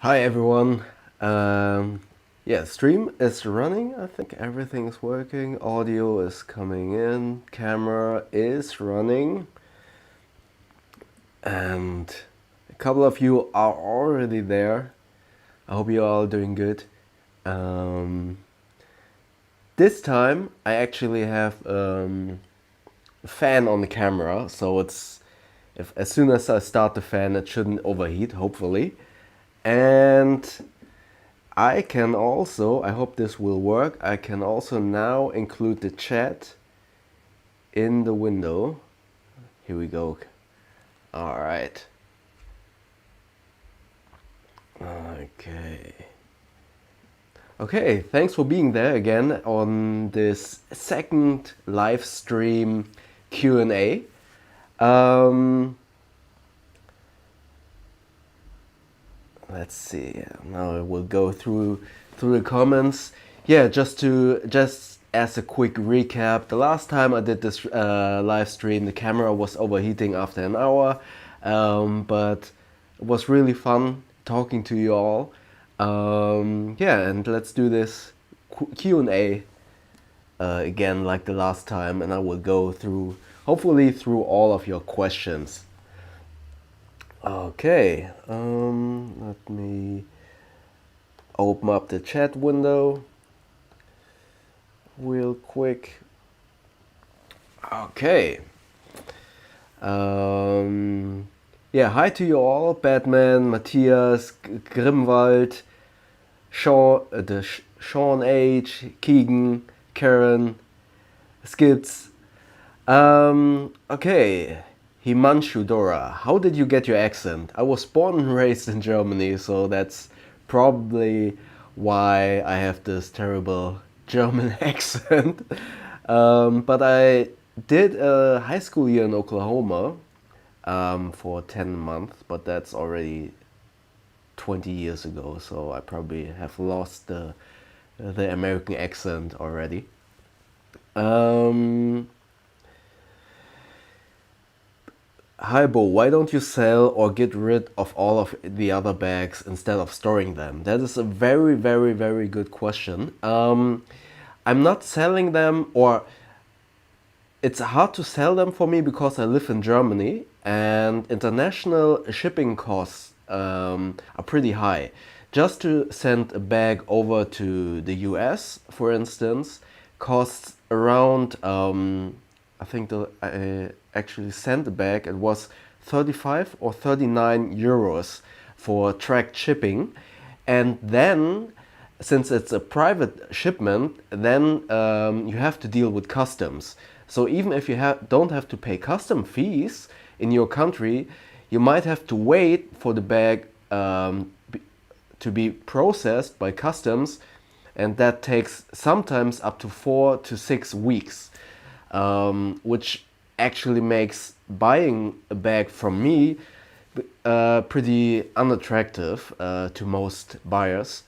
Hi everyone. Yeah, stream is running. I think everything's working. Audio is coming in. Camera is running. And a couple of you are already there. I hope you're all doing good. Um, this time I actually have a fan on the camera, so it's if as soon as I start the fan, it shouldn't overheat, hopefully. And I can also, I hope this will work, I can also now include the chat in the window. Here we go. All right. Okay. Okay, thanks for being there again on this second live stream Q&A. Let's see. Now we'll go through the comments. Yeah, just as a quick recap, the last time I did this live stream, the camera was overheating after an hour, but it was really fun talking to you all. Yeah, and let's do this Q&A again like the last time, and I will go through, hopefully through all of your questions. Okay, let me open up the chat window real quick. Okay. Yeah, hi to you all. Batman, Matthias, Grimwald, Sean H, Keegan, Karen, Skips. Okay. Himanshu Dora, how did you get your accent? I was born and raised in Germany, so that's probably why I have this terrible German accent. But I did a high school year in Oklahoma for 10 months, but that's already 20 years ago, so I probably have lost the American accent already. Um, Hi Bo, why don't you sell or get rid of all of the other bags instead of storing them? That is a very, very, very good question. I'm not selling them, or it's hard to sell them for me because I live in Germany and international shipping costs are pretty high. Just to send a bag over to the US, for instance, costs around, I think I actually sent a bag, it was 35 or 39 euros for tracked shipping. And then since it's a private shipment, then you have to deal with customs. So even if you don't have to pay custom fees in your country, you might have to wait for the bag to be processed by customs, and that takes sometimes up to 4 to 6 weeks, which actually makes buying a bag from me pretty unattractive to most buyers.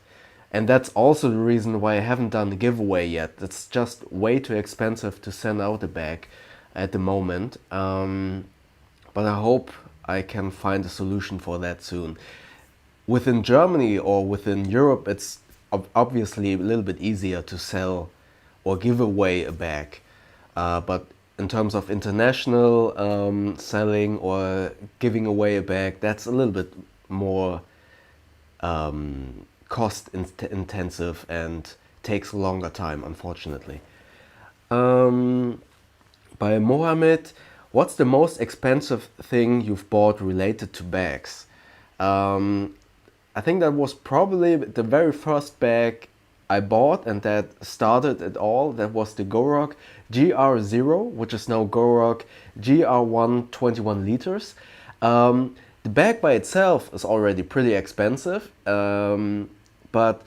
And that's also the reason why I haven't done the giveaway yet. It's just way too expensive to send out a bag at the moment. But I hope I can find a solution for that soon. Within Germany or within Europe, it's obviously a little bit easier to sell or give away a bag. But in terms of international selling or giving away a bag, that's a little bit more cost intensive and takes a longer time, unfortunately. By Mohammed, what's the most expensive thing you've bought related to bags? I think that was probably the very first bag I bought, and that started it all. That was the Gorok GR0, which is now Gorok GR1 21 liters. The bag by itself is already pretty expensive, but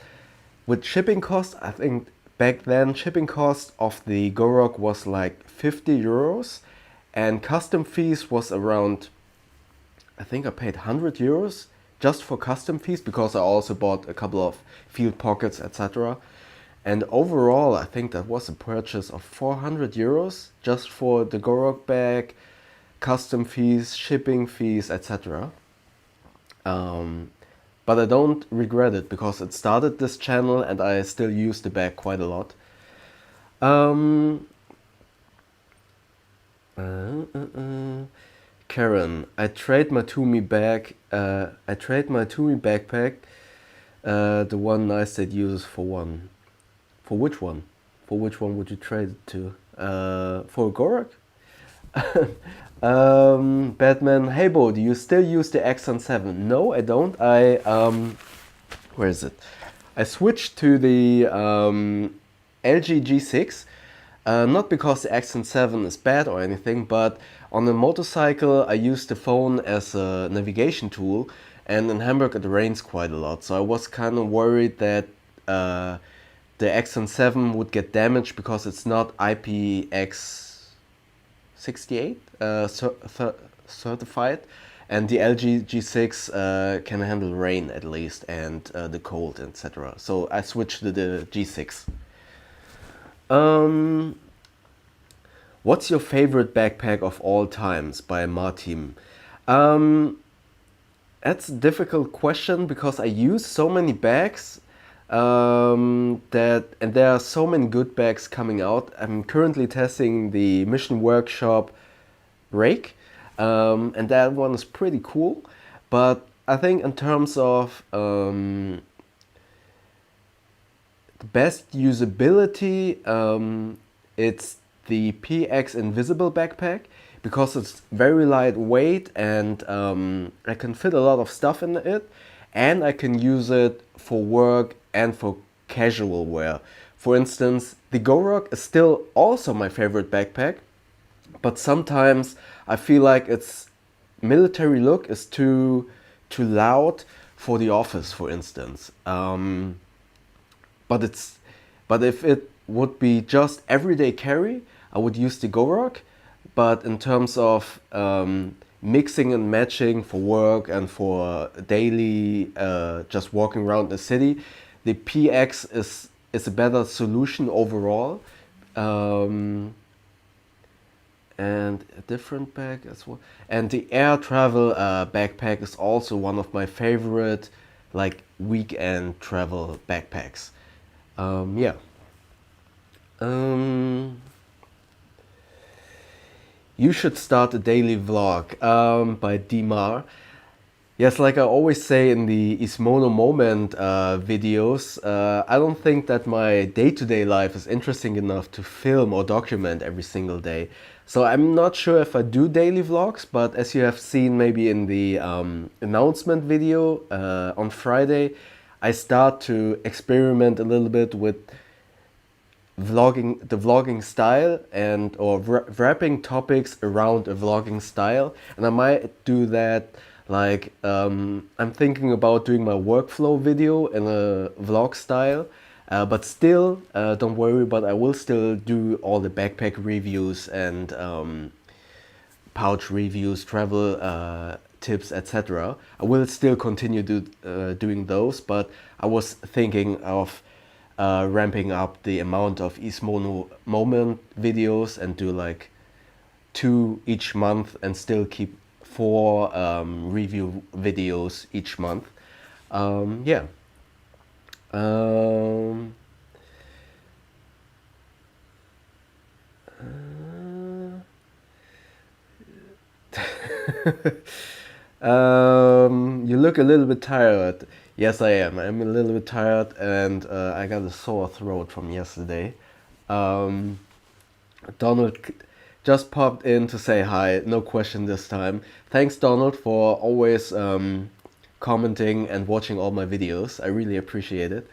with shipping costs, I think back then shipping cost of the Gorok was like 50 euros, and custom fees was around, I think I paid 100 euros just for custom fees because I also bought a couple of field pockets, etc. And overall, I think that was a purchase of 400 euros just for the Gorok bag, custom fees, shipping fees, etc. But I don't regret it because it started this channel and I still use the bag quite a lot. Um, Karen, I trade my Toomey bag. I trade my Toomey backpack, the one nice that uses for one. For which one? For which one would you trade it to? For a Gorak? Batman, hey Bo, do you still use the Axon 7? No, I don't. Where is it? I switched to the LG G6, not because the Axon 7 is bad or anything, but on a motorcycle I use the phone as a navigation tool, and in Hamburg it rains quite a lot, so I was kind of worried that the Axon 7 would get damaged because it's not IPX68 certified, and the LG G6 can handle rain at least and the cold, etc. So I switched to the G6. What's your favorite backpack of all times by Martin? That's a difficult question because I use so many bags and there are so many good bags coming out. I'm currently testing the Mission Workshop rake, and that one is pretty cool. But I think in terms of the best usability, it's the PX Invisible backpack because it's very lightweight and I can fit a lot of stuff in it, and I can use it for work and for casual wear. For instance, the Gorak is still also my favorite backpack, but sometimes I feel like its military look is too loud for the office, for instance. But if it would be just everyday carry, I would use the Gorak. But in terms of mixing and matching for work and for daily just walking around the city, the PX is a better solution overall. And a different bag as well. And the air travel backpack is also one of my favorite, like, weekend travel backpacks. Yeah. You should start a daily vlog by Dimar. Yes, like I always say in the Ismono Moment videos, I don't think that my day-to-day life is interesting enough to film or document every single day. So I'm not sure if I do daily vlogs, but as you have seen maybe in the announcement video on Friday, I start to experiment a little bit with the vlogging style and or wrapping topics around a vlogging style, and I might do that. Like I'm thinking about doing my workflow video in a vlog style, but still don't worry, but I will still do all the backpack reviews and pouch reviews, travel tips, etc. I will still continue doing those, but I was thinking of ramping up the amount of Ismono Moment videos and do like 2 each month and still keep 4 review videos each month. Yeah. You look a little bit tired. Yes, I am. I'm a little bit tired and I got a sore throat from yesterday. Donald just popped in to say hi. No question this time. Thanks, Donald, for always commenting and watching all my videos. I really appreciate it.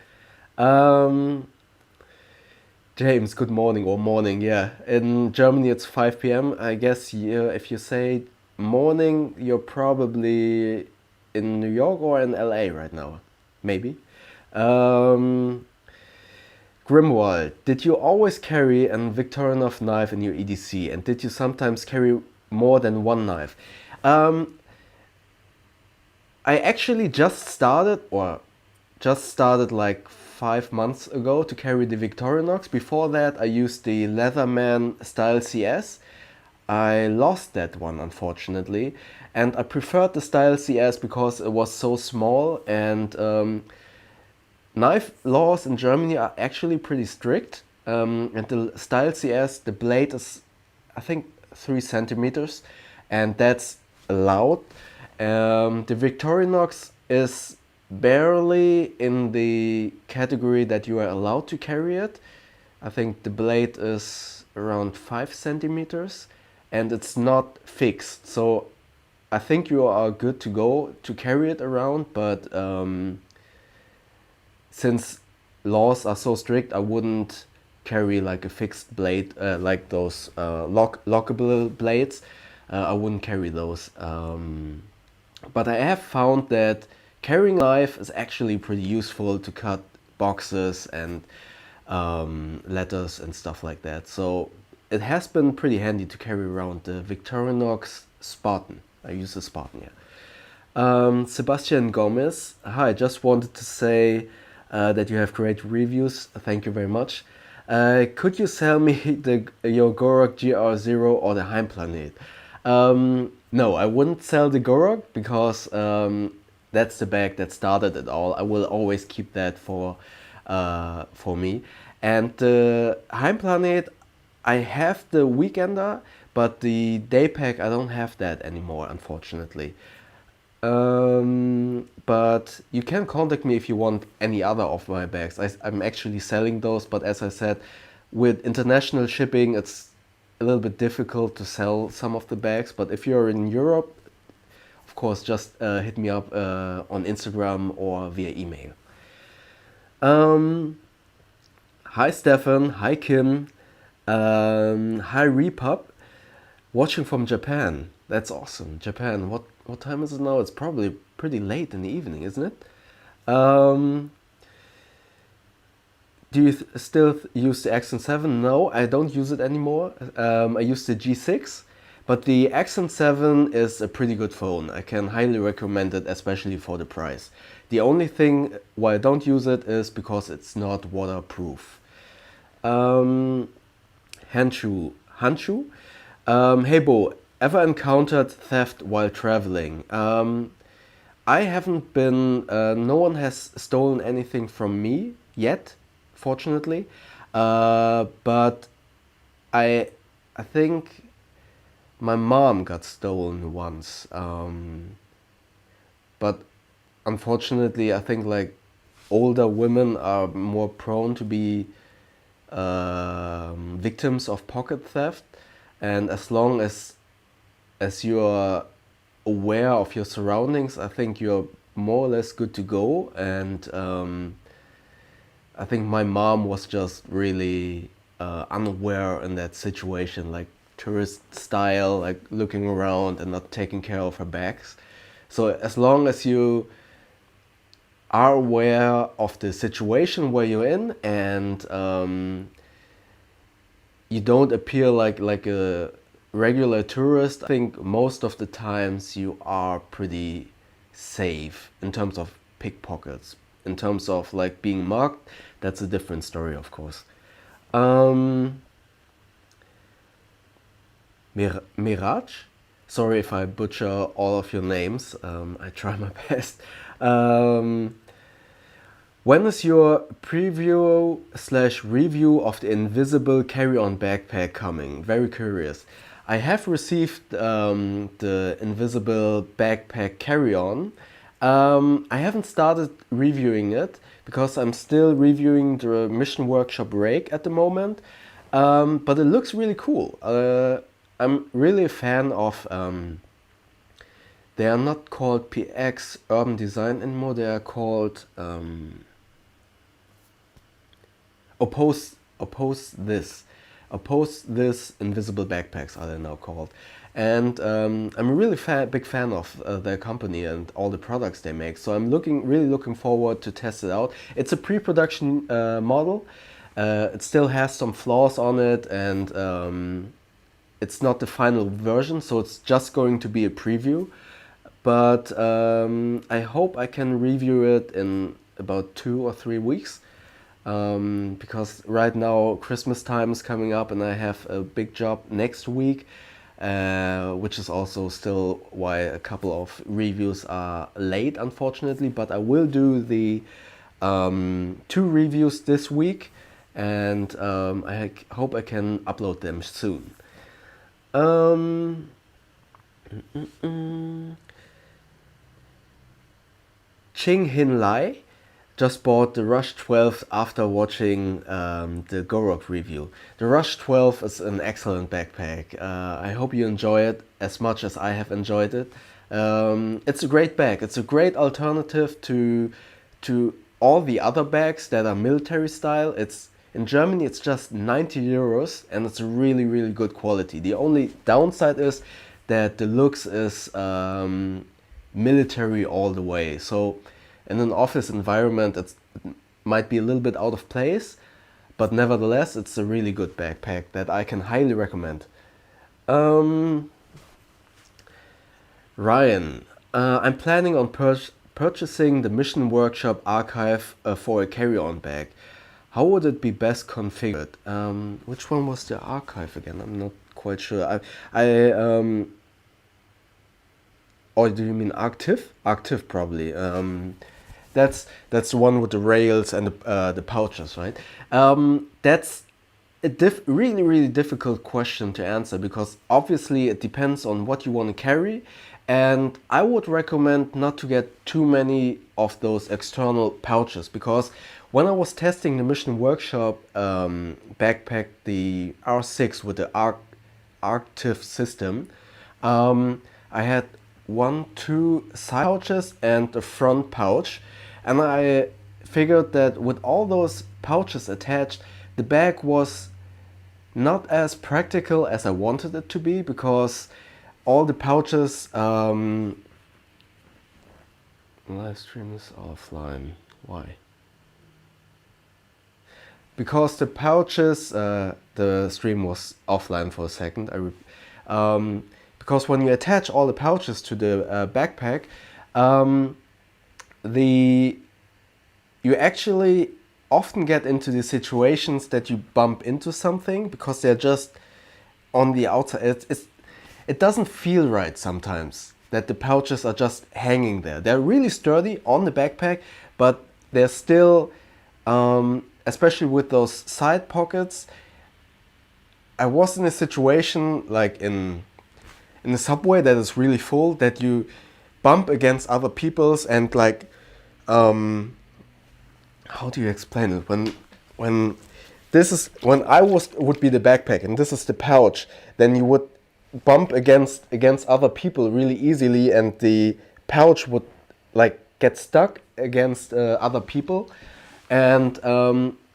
James, good morning or morning. Yeah, in Germany it's 5 p.m. I guess if you say morning, you're probably in New York or in LA right now. Maybe. Grimwald, did you always carry an Victorinox knife in your EDC, and did you sometimes carry more than one knife? I actually just started like 5 months ago to carry the Victorinox. Before that, I used the Leatherman Style CS. I lost that one, unfortunately, and I preferred the Style CS because it was so small, and knife laws in Germany are actually pretty strict. And the Style CS, the blade is, I think, 3 centimeters, and that's allowed. The Victorinox is barely in the category that you are allowed to carry it. I think the blade is around 5 centimeters, and it's not fixed. So I think you are good to go to carry it around, but since laws are so strict, I wouldn't carry like a fixed blade, like those lockable blades. I wouldn't carry those. But I have found that carrying a knife is actually pretty useful to cut boxes and letters and stuff like that. So it has been pretty handy to carry around the Victorinox Spartan. I use the Spartan, yeah. Sebastian Gomez, hi, just wanted to say that you have great reviews. Thank you very much. Could you sell me your Gorok GR0 or the Heimplanet? No, I wouldn't sell the Gorok because that's the bag that started it all. I will always keep that for me. And the Heimplanet, I have the Weekender, but the day pack I don't have that anymore, unfortunately. But you can contact me if you want any other of my bags. I'm actually selling those, but as I said, with international shipping, it's a little bit difficult to sell some of the bags. But if you're in Europe, of course, just hit me up on Instagram or via email. Hi Stefan, hi Kim, hi Repub, watching from Japan. That's awesome. Japan, what time is it now? It's probably pretty late in the evening, isn't it? Do you still use the Accent 7? No, I don't use it anymore. I use the G6, but the Accent 7 is a pretty good phone. I can highly recommend it, especially for the price. The only thing why I don't use it is because it's not waterproof. Hanshu. Hey Bo, ever encountered theft while traveling? I haven't been, no one has stolen anything from me yet, fortunately. But I think my mom got stolen once. But unfortunately, I think like older women are more prone to be victims of pocket theft, and as long as you are aware of your surroundings, I think you're more or less good to go. And I think my mom was just really unaware in that situation, like tourist style, like looking around and not taking care of her bags. So as long as you are aware of the situation where you're in, and you don't appear like a regular tourist, I think most of the times you are pretty safe in terms of pickpockets. In terms of like being mugged, that's a different story, of course. Miraj? Sorry if I butcher all of your names. I try my best. When is your preview/review of the invisible carry-on backpack coming? Very curious. I have received the invisible backpack carry-on. I haven't started reviewing it because I'm still reviewing the Mission Workshop Rake at the moment. But it looks really cool. I'm really a fan of, they are not called PX Urban Design anymore, they are called Oppose This invisible backpacks are they now called. And I'm a really big fan of their company and all the products they make. So I'm really looking forward to test it out. It's a pre-production model. It still has some flaws on it, and it's not the final version, so it's just going to be a preview. But I hope I can review it in about 2 or 3 weeks. Because right now Christmas time is coming up and I have a big job next week. which is also still why a couple of reviews are late, unfortunately. But I will do the 2 reviews this week, and I hope I can upload them soon. Ching Hin Lai just bought the Rush 12 after watching the Gorok review. The Rush 12 is an excellent backpack. I hope you enjoy it as much as I have enjoyed it. It's a great bag. It's a great alternative to all the other bags that are military style. It's in Germany. It's just 90 euros, and it's really, really good quality. The only downside is that the looks is military all the way. So in an office environment, it might be a little bit out of place, but nevertheless, it's a really good backpack that I can highly recommend. Ryan, I'm planning on purchasing the Mission Workshop archive for a carry-on bag. How would it be best configured? Which one was the archive again? I'm not quite sure. Or do you mean Arctiv? Arctiv probably. That's the one with the rails and the pouches, right? That's a really, really difficult question to answer, because obviously it depends on what you want to carry, and I would recommend not to get too many of those external pouches, because when I was testing the Mission Workshop backpack, the R6 with the Arctiv system, I had 2 side pouches and a front pouch, and I figured that with all those pouches attached, the bag was not as practical as I wanted it to be, because all the pouches Livestream is offline. Why? Because the pouches, the stream was offline for a second. Because when you attach all the pouches to the backpack, you actually often get into the situations that you bump into something, because they're just on the outside. It doesn't feel right sometimes that the pouches are just hanging there. They're really sturdy on the backpack, but they're still, especially with those side pockets. I was in a situation like in the subway that is really full, that you bump against other people's, and like, how do you explain it? When I would be the backpack and this is the pouch, then you would bump against other people really easily, and the pouch would like get stuck against other people, and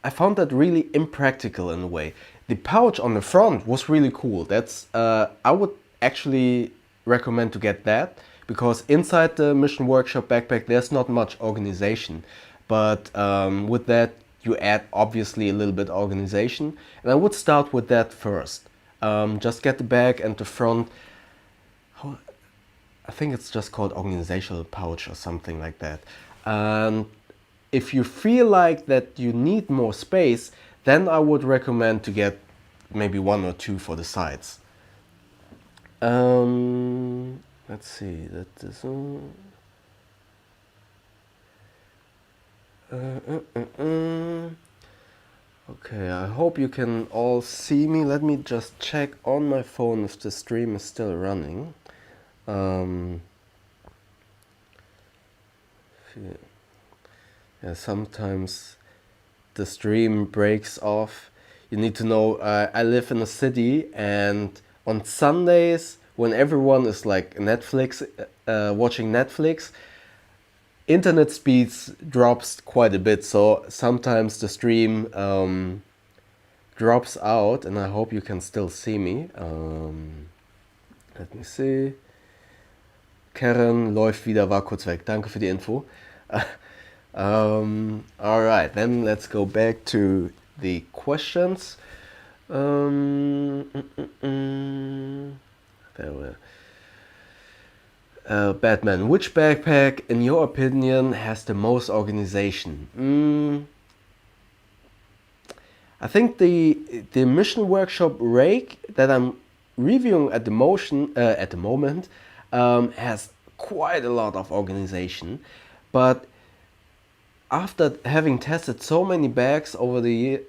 I found that really impractical in a way. The pouch on the front was really cool. That's I would actually recommend to get that, because inside the Mission Workshop backpack there's not much organization, but with that you add obviously a little bit organization, and I would start with that first. Just get the bag and the front. I think it's just called organizational pouch or something like that. And if you feel like that you need more space, then I would recommend to get maybe 1 or 2 for the sides. Let's see. That is. Okay, I hope you can all see me. Let me just check on my phone if the stream is still running. Yeah, sometimes the stream breaks off. You need to know, I live in a city, and on Sundays when everyone is like Netflix, watching Netflix, internet speeds drops quite a bit, so sometimes the stream drops out, and I hope you can still see me. Let me see. Karen läuft wieder, war kurz weg. Danke für die Info. Alright, then let's go back to the questions. There were. Batman, which backpack, in your opinion, has the most organization? I think the Mission Workshop rake that I'm reviewing at the moment has quite a lot of organization, but after having tested so many bags over the year,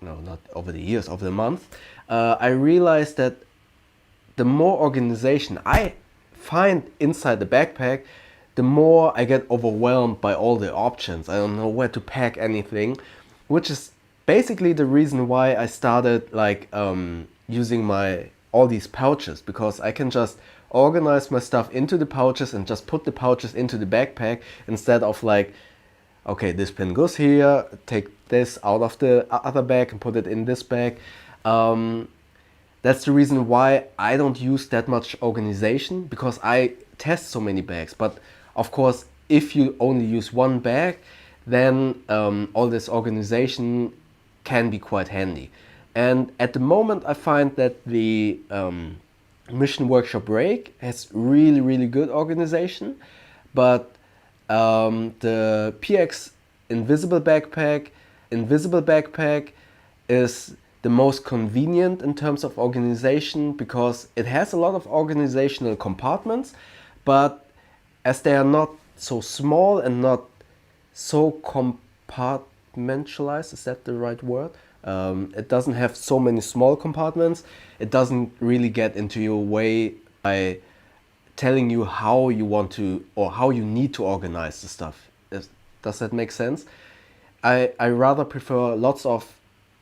no, not over the years, over the month, I realized that the more organization I find inside the backpack, the more I get overwhelmed by all the options. I don't know where to pack anything, which is basically the reason why I started like using my all these pouches, because I can just organize my stuff into the pouches and just put the pouches into the backpack instead of like, okay, this pin goes here, take this out of the other bag and put it in this bag. That's the reason why I don't use that much organization, because I test so many bags. But of course, if you only use one bag, then all this organization can be quite handy. And at the moment, I find that the Mission Workshop Break has really, really good organization, but the PX Invisible Backpack is the most convenient in terms of organization, because it has a lot of organizational compartments, but as they are not so small and not so compartmentalized, is that the right word? It doesn't have so many small compartments. It doesn't really get into your way by telling you how you want to or how you need to organize the stuff. Does that make sense? I rather prefer lots of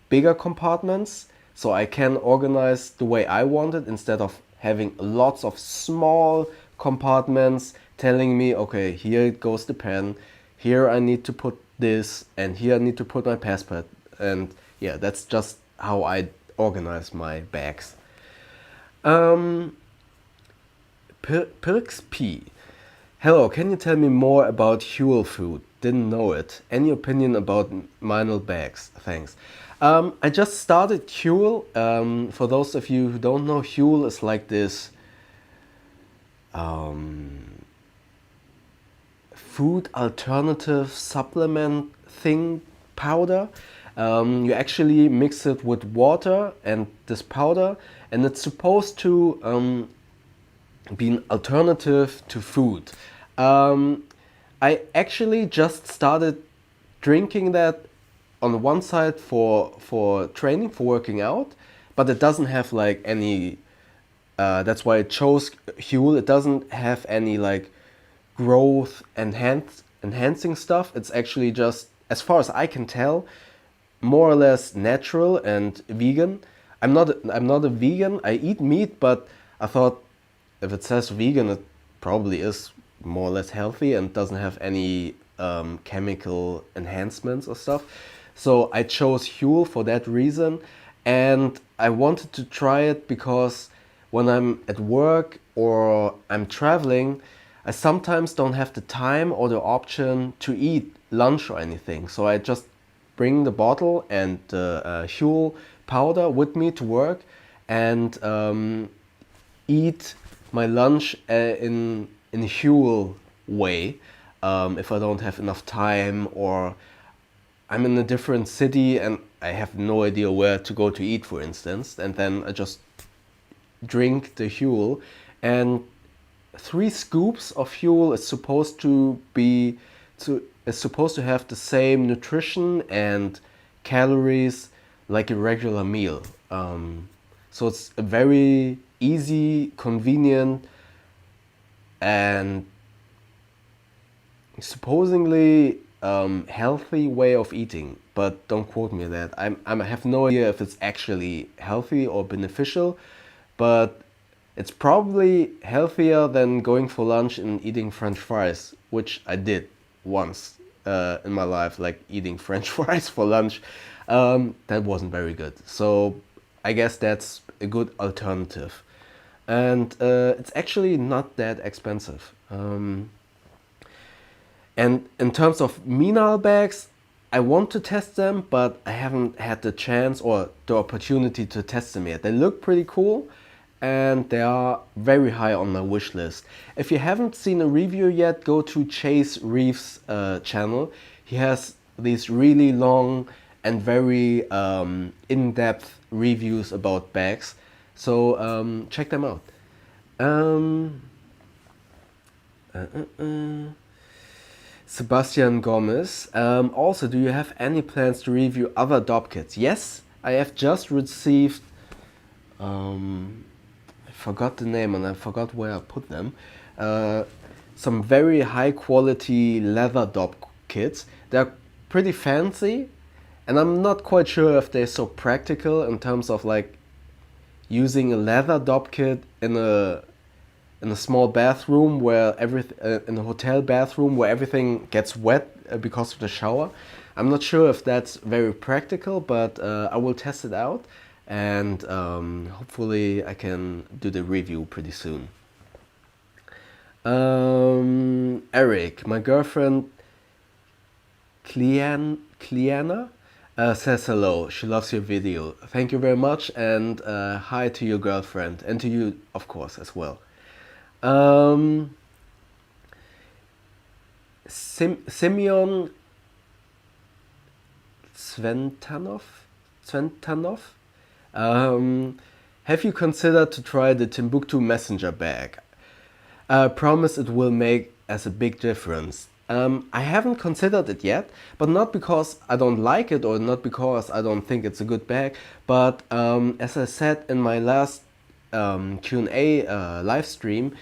bigger compartments so I can organize the way I want it, instead of having lots of small compartments telling me, okay, here goes the pen, here I need to put this, and here I need to put my passport. And yeah, that's just how I organize my bags. Pirks P. Hello, can you tell me more about Huel food? Didn't know it. Any opinion about Meinl bags? Thanks. I just started Huel. For those of you who don't know, Huel is like this food alternative supplement thing, powder. You actually mix it with water and this powder, and it's supposed to be an alternative to food. I actually just started drinking that on one side for training, for working out, but it doesn't have like any, that's why I chose Huel. It doesn't have any like growth enhancing stuff. It's actually just, as far as I can tell, more or less natural and vegan. I'm not a vegan. I eat meat, but I thought if it says vegan, it probably is more or less healthy and doesn't have any chemical enhancements or stuff. So I chose Huel for that reason, and I wanted to try it because when I'm at work or I'm traveling, I sometimes don't have the time or the option to eat lunch or anything. So I just bring the bottle and the Huel powder with me to work and eat my lunch in a Huel way. If I don't have enough time, or I'm in a different city and I have no idea where to go to eat, for instance, and then I just drink the Huel. And 3 scoops of Huel is supposed to have the same nutrition and calories like a regular meal. So it's a very easy, convenient, and supposedly healthy way of eating, but don't quote me on that. I have no idea if it's actually healthy or beneficial, but it's probably healthier than going for lunch and eating French fries, which I did once in my life, like eating French fries for lunch. That wasn't very good. So I guess that's a good alternative. And it's actually not that expensive. And in terms of Minal bags, I want to test them, but I haven't had the chance or the opportunity to test them yet. They look pretty cool, and they are very high on my wish list. If you haven't seen a review yet, go to Chase Reeves' channel. He has these really long and very in-depth reviews about bags. So check them out. Um, Sebastian Gomez. Also, do you have any plans to review other DOP kits? Yes, I have just received. I forgot the name and I forgot where I put them. Some very high quality leather DOP kits. They're pretty fancy, and I'm not quite sure if they're so practical in terms of like using a leather DOP kit in a small bathroom where in a hotel bathroom where everything gets wet because of the shower. I'm not sure if that's very practical, but I will test it out, and hopefully I can do the review pretty soon. Eric, my girlfriend Cleana says hello. She loves your video. Thank you very much, and hi to your girlfriend, and to you, of course, as well. Simeon Sventanov. Have you considered to try the Timbuktu messenger bag? Promise it will make as a big difference. I haven't considered it yet, but not because I don't like it or not because I don't think it's a good bag, but as I said in my last Q&A live stream,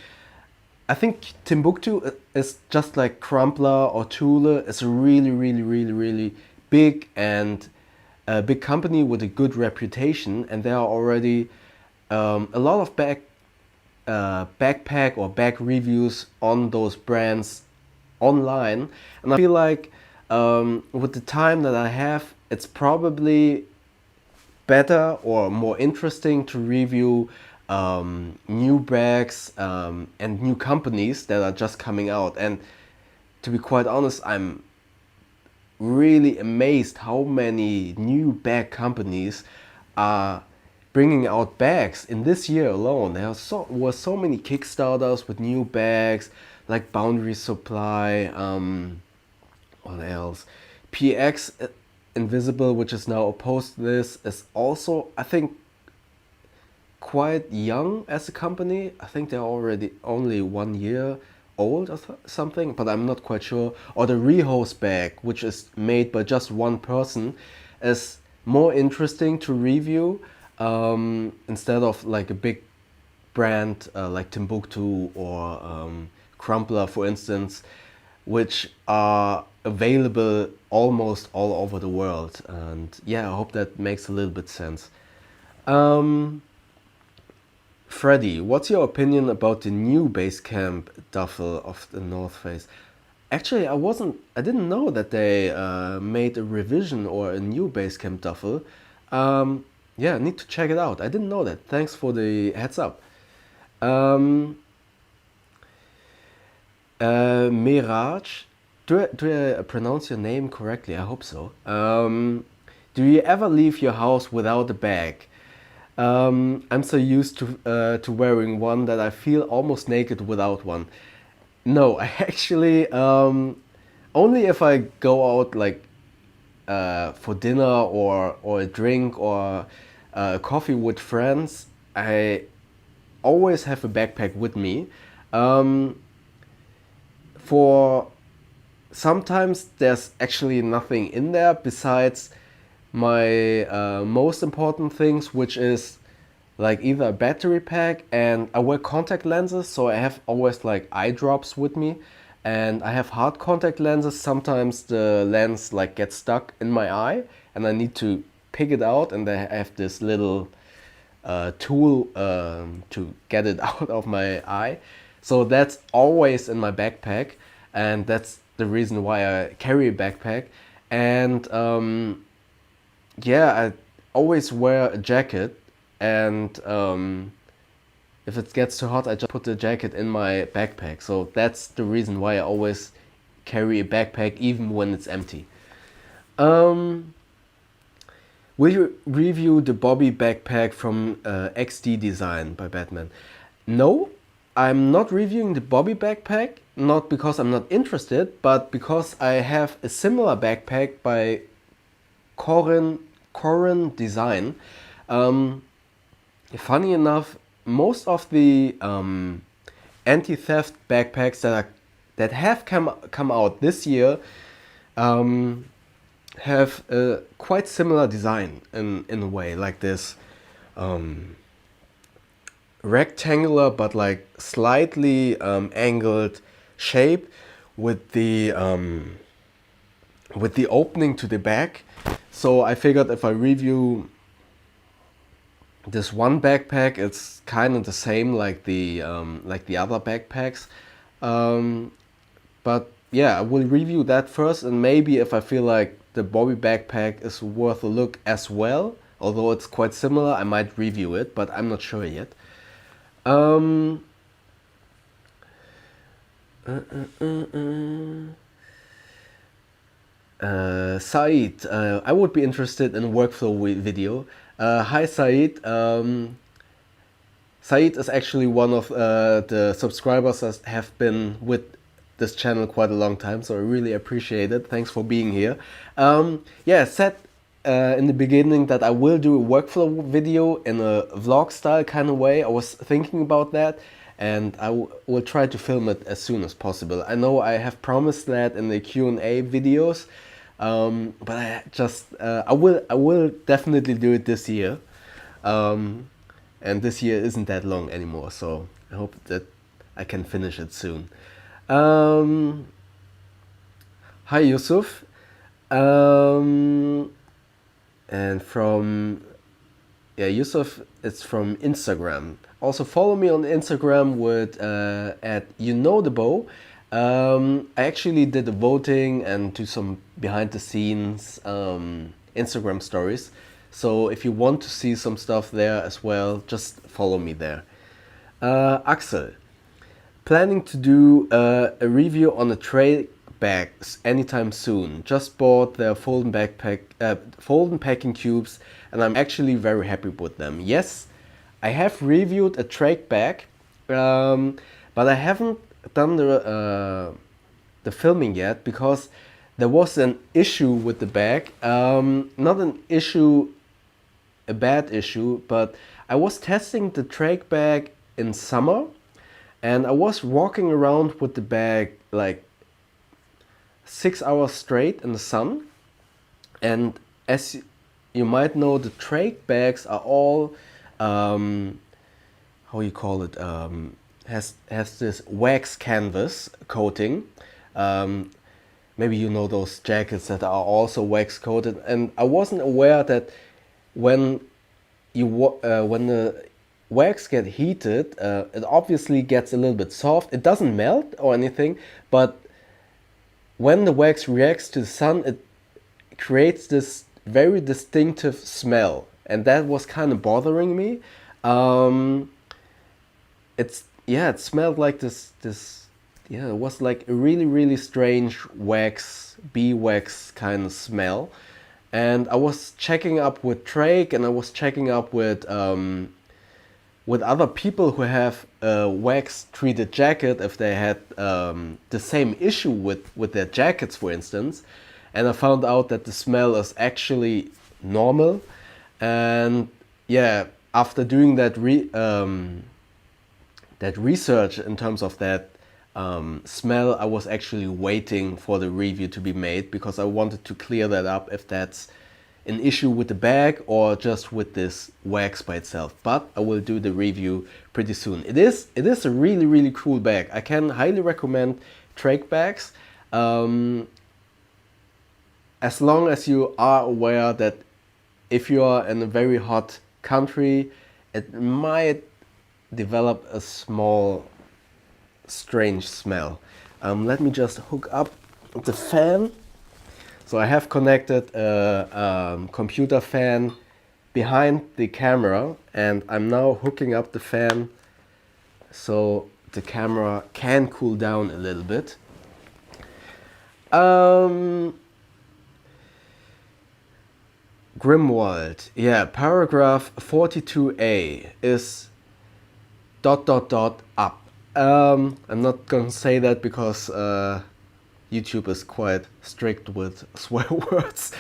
I think Timbuktu is just like Crumpler or Thule. It's a really big and a big company with a good reputation, and there are already a lot of backpack or bag reviews on those brands online, and I feel like with the time that I have, it's probably better or more interesting to review new bags and new companies that are just coming out. And to be quite honest, I'm really amazed how many new bag companies are bringing out bags in this year alone. There were so many Kickstarters with new bags, like Boundary Supply, what else? PX Invisible, which is now opposed to this, is also, I think, quite young as a company. I think they're already only 1 year old or something, but I'm not quite sure. Or the Rehose bag, which is made by just one person, is more interesting to review instead of like a big brand like Timbuktu or Crumpler, for instance, which are available almost all over the world. And yeah, I hope that makes a little bit sense. Freddy, what's your opinion about the new Basecamp duffel of the North Face? Actually, I didn't know that they made a revision or a new Basecamp duffel. Yeah, I need to check it out. I didn't know that. Thanks for the heads up. Miraj, do I pronounce your name correctly? I hope so. Do you ever leave your house without a bag? I'm so used to wearing one that I feel almost naked without one. No, I actually only if I go out like for dinner or a drink or coffee with friends, I always have a backpack with me. For sometimes there's actually nothing in there besides my most important things, which is like either a battery pack, and I wear contact lenses, so I have always like eye drops with me, and I have hard contact lenses. Sometimes the lens like gets stuck in my eye and I need to pick it out, and I have this little tool to get it out of my eye. So that's always in my backpack, and that's the reason why I carry a backpack. And yeah, I always wear a jacket, and if it gets too hot, I just put the jacket in my backpack. So that's the reason why I always carry a backpack, even when it's empty. Will you review the Bobby backpack from XD Design by Batman? No, I'm not reviewing the Bobby backpack, not because I'm not interested, but because I have a similar backpack by Corin Design. funny enough, most of the anti-theft backpacks that have come out this year have a quite similar design in a way, like this rectangular but like slightly angled shape with the opening to the back. So I figured if I review this one backpack, it's kind of the same like the other backpacks. But yeah, I will review that first, and maybe if I feel like the Bobby backpack is worth a look as well, although it's quite similar, I might review it, but I'm not sure yet. Said, I would be interested in a workflow video. Hi Said. Said is actually one of the subscribers that have been with this channel quite a long time, so I really appreciate it. Thanks for being here. Yeah, said in the beginning that I will do a workflow video in a vlog style kind of way. I was thinking about that, and I will try to film it as soon as possible. I know I have promised that in the Q&A videos, but I will definitely do it this year. And this year isn't that long anymore, so I hope that I can finish it soon. Hi Yusuf. And from Yusuf, it's from Instagram. Also follow me on Instagram with at YouKnowTheBow. I actually did the voting and do some behind the scenes Instagram stories. So if you want to see some stuff there as well, just follow me there. Axel, planning to do a review on the tray bags anytime soon. Just bought their folding packing cubes, and I'm actually very happy with them. Yes, I have reviewed a tray bag, but I haven't done the filming yet because there was an issue with the bag. Not an issue, a bad issue, but I was testing the trach bag in summer, and I was walking around with the bag like 6 hours straight in the sun. And as you might know, the trach bags are all how you call it, has this wax canvas coating. Maybe you know those jackets that are also wax coated, and I wasn't aware that when the wax get heated, it obviously gets a little bit soft. It doesn't melt or anything, but when the wax reacts to the sun, it creates this very distinctive smell, and that was kind of bothering me. It smelled like this. It was like a really strange beeswax kind of smell. And I was checking up with Drake, and I was checking up with other people who have a wax-treated jacket, if they had the same issue with their jackets, for instance. And I found out that the smell is actually normal. And yeah, after doing that research in terms of that smell, I was actually waiting for the review to be made because I wanted to clear that up, if that's an issue with the bag or just with this wax by itself. But I will do the review pretty soon. It is a really cool bag. I can highly recommend trach bags, as long as you are aware that if you are in a very hot country, it might develop a small strange smell. Let me just hook up the fan. So I have connected a computer fan behind the camera, and I'm now hooking up the fan so the camera can cool down a little bit. Grimwald, yeah, paragraph 42a is ... up. I'm not gonna say that because YouTube is quite strict with swear words.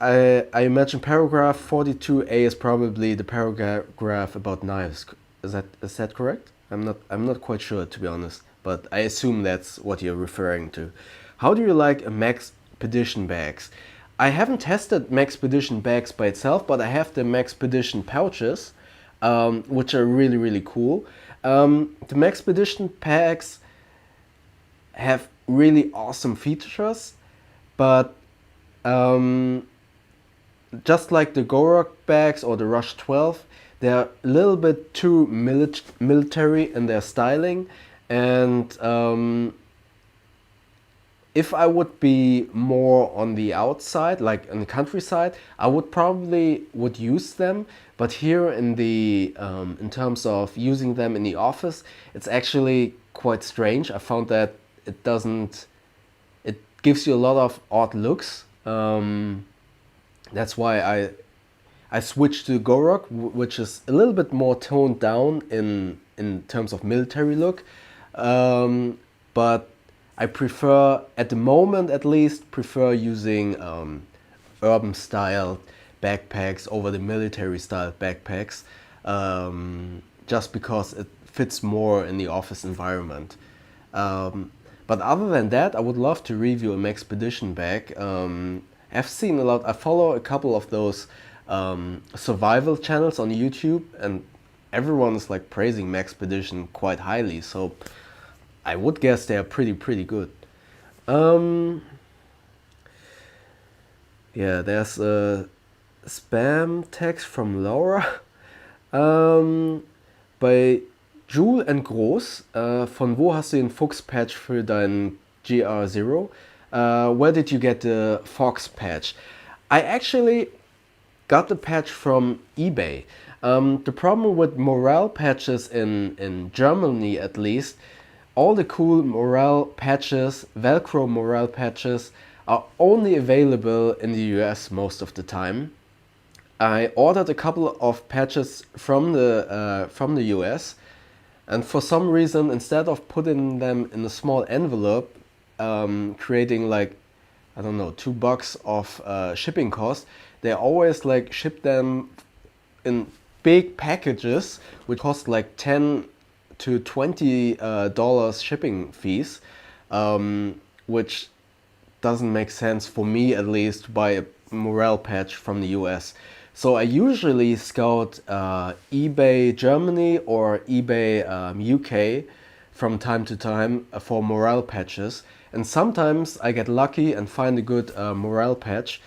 I imagine paragraph 42A is probably the paragraph about knives. Is that correct? I'm not quite sure, to be honest, but I assume that's what you're referring to. How do you like Maxpedition bags? I haven't tested Maxpedition bags by itself, but I have the Maxpedition pouches, which are really really cool. The Maxpedition bags have really awesome features, but um, just like the Gorok bags or the Rush 12, they're a little bit too military in their styling. And if I would be more on the outside, like in the countryside, I would probably would use them. But here in terms of using them in the office, it's actually quite strange. I found that it gives you a lot of odd looks. That's why I switched to Gorok, which is a little bit more toned down in terms of military look. But I prefer, at the moment at least, prefer using urban style backpacks over the military style backpacks, just because it fits more in the office environment. But other than that, I would love to review a Maxpedition bag. I've seen a lot. I follow a couple of those survival channels on YouTube, and everyone is like praising Maxpedition quite highly. So I would guess they are pretty good. Yeah, there's a spam text from Laura. Bei Jule and Groß, von wo hast du den Fuchs-Patch für dein GR0? Where did you get the Fox patch? I actually got the patch from eBay. The problem with morale patches in Germany, at least, all the cool morale patches, Velcro morale patches, are only available in the US most of the time. I ordered a couple of patches from the US, and for some reason, instead of putting them in a small envelope, creating like, I don't know, $2 of shipping cost, they always like ship them in big packages, which cost like $10 to $20 shipping fees, which doesn't make sense for me, at least, to buy a morale patch from the US. So I usually scout eBay Germany or eBay UK from time to time for morale patches, and sometimes I get lucky and find a good morale patch,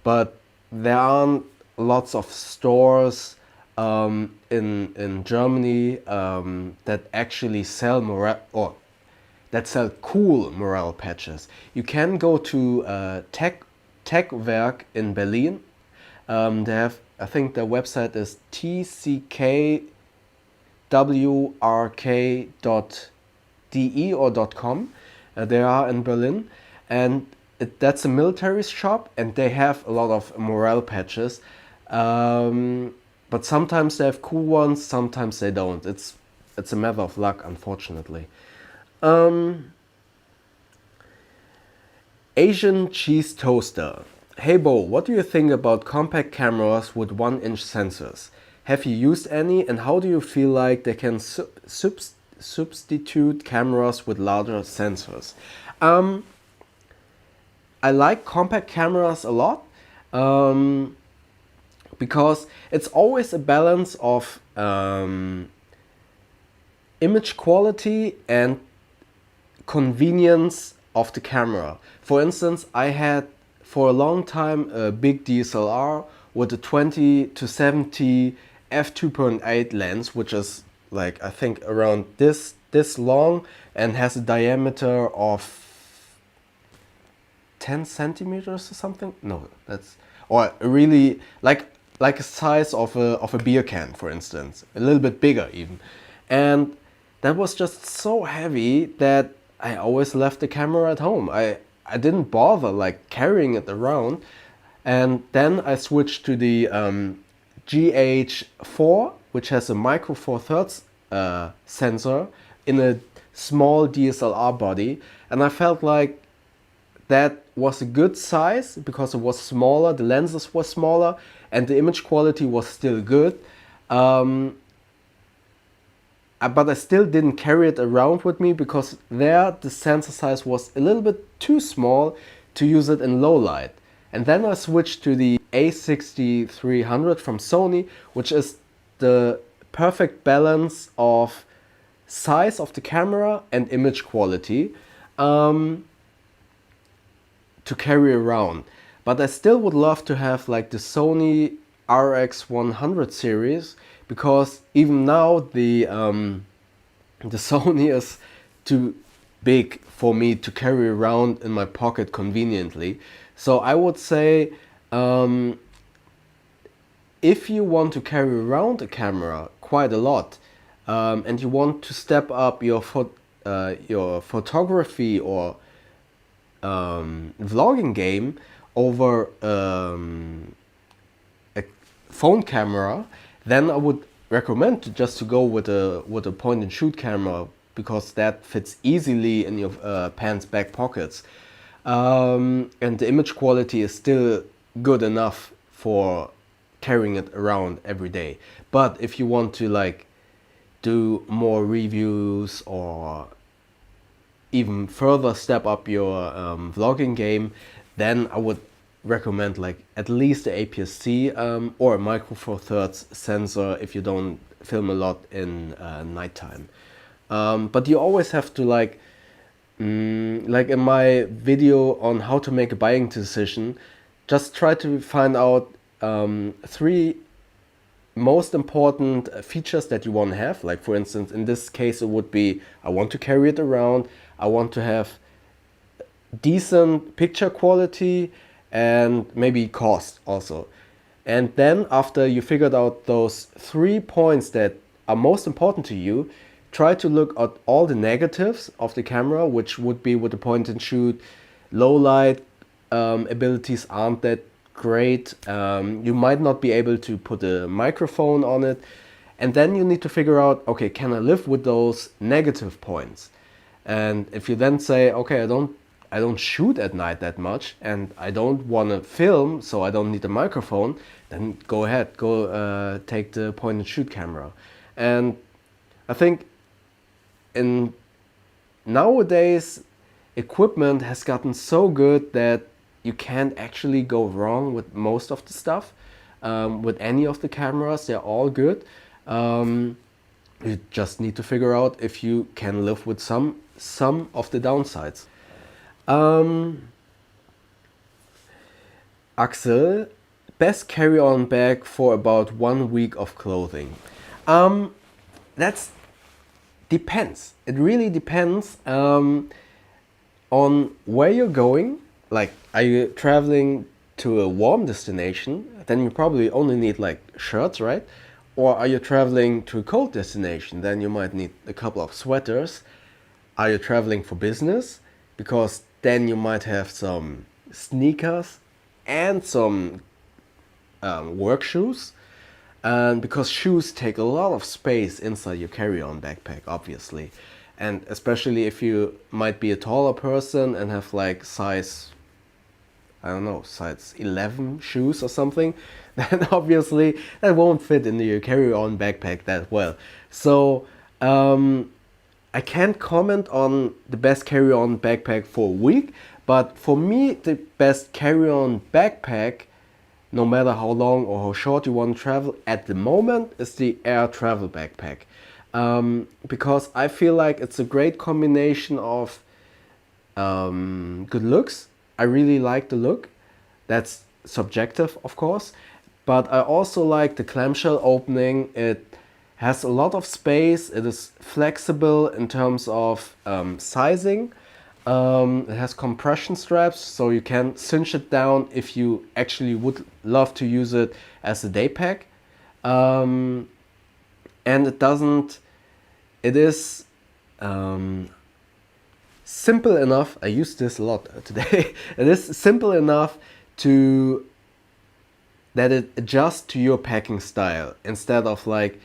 but there aren't lots of stores in Germany that actually sell morale, or that sell cool morale patches. You can go to Techwerk in Berlin. They have, I think the website is tckwrk.de or .com. They are in Berlin, and that's a military shop, and they have a lot of morale patches. But sometimes they have cool ones, sometimes they don't. It's a matter of luck, unfortunately. Asian cheese toaster. Hey Bo, what do you think about compact cameras with 1-inch sensors? Have you used any, and how do you feel like they can substitute cameras with larger sensors? I like compact cameras a lot, because it's always a balance of image quality and convenience of the camera. For instance, I had for a long time a big DSLR with a 20 to 70 f2.8 lens, which is like, I think around this long and has a diameter of 10 centimeters or something. No, that's, or really like a size of a beer can, for instance, a little bit bigger even. And that was just so heavy that I always left the camera at home. I didn't bother like carrying it around. And then I switched to the GH4, which has a micro four thirds sensor in a small DSLR body. And I felt like that was a good size because it was smaller, the lenses were smaller, and the image quality was still good. But I still didn't carry it around with me because there the sensor size was a little bit too small to use it in low light. And then I switched to the A6300 from Sony, which is the perfect balance of size of the camera and image quality to carry around. But I still would love to have like the Sony RX100 series, because even now the Sony is too big for me to carry around in my pocket conveniently. So I would say if you want to carry around a camera quite a lot and you want to step up your photography or vlogging game over a phone camera, then I would recommend to go with a point and shoot camera, because that fits easily in your pants back pockets, and the image quality is still good enough for carrying it around every day. But if you want to like do more reviews or even further step up your vlogging game, then I would recommend like at least the APS-C or a Micro Four Thirds sensor if you don't film a lot in nighttime. But you always have to like in my video on how to make a buying decision, just try to find out 3 most important features that you want to have. Like for instance, in this case, it would be I want to carry it around, I want to have decent picture quality, and maybe cost also. And then after you figured out those 3 points that are most important to you, try to look at all the negatives of the camera, which would be with the point and shoot, low light abilities aren't that great. You might not be able to put a microphone on it. And then you need to figure out, okay, can I live with those negative points? And if you then say, okay, I don't shoot at night that much and I don't want to film, so I don't need a microphone, then go ahead, take the point and shoot camera. And I think nowadays equipment has gotten so good that you can't actually go wrong with most of the stuff. With any of the cameras, they're all good. You just need to figure out if you can live with some of the downsides. Axel, best carry-on bag for about 1 week of clothing. That's depends. It really depends on where you're going. Like, are you traveling to a warm destination? Then you probably only need like shirts, right? Or are you traveling to a cold destination? Then you might need a couple of sweaters. Are you traveling for business? Because then you might have some sneakers and some work shoes. And because shoes take a lot of space inside your carry-on backpack, obviously. And especially if you might be a taller person and have like size 11 shoes or something, then obviously that won't fit into your carry-on backpack that well. So I can't comment on the best carry-on backpack for a week, but for me the best carry-on backpack, no matter how long or how short you want to travel at the moment, is the Air Travel Backpack. Because I feel like it's a great combination of good looks. I really like the look. That's subjective, of course. But I also like the clamshell opening. It has a lot of space. It is flexible in terms of sizing. It has compression straps, so you can cinch it down if you actually would love to use it as a day pack. And it is simple enough. I use this a lot today. It is simple enough that it adjusts to your packing style, instead of like,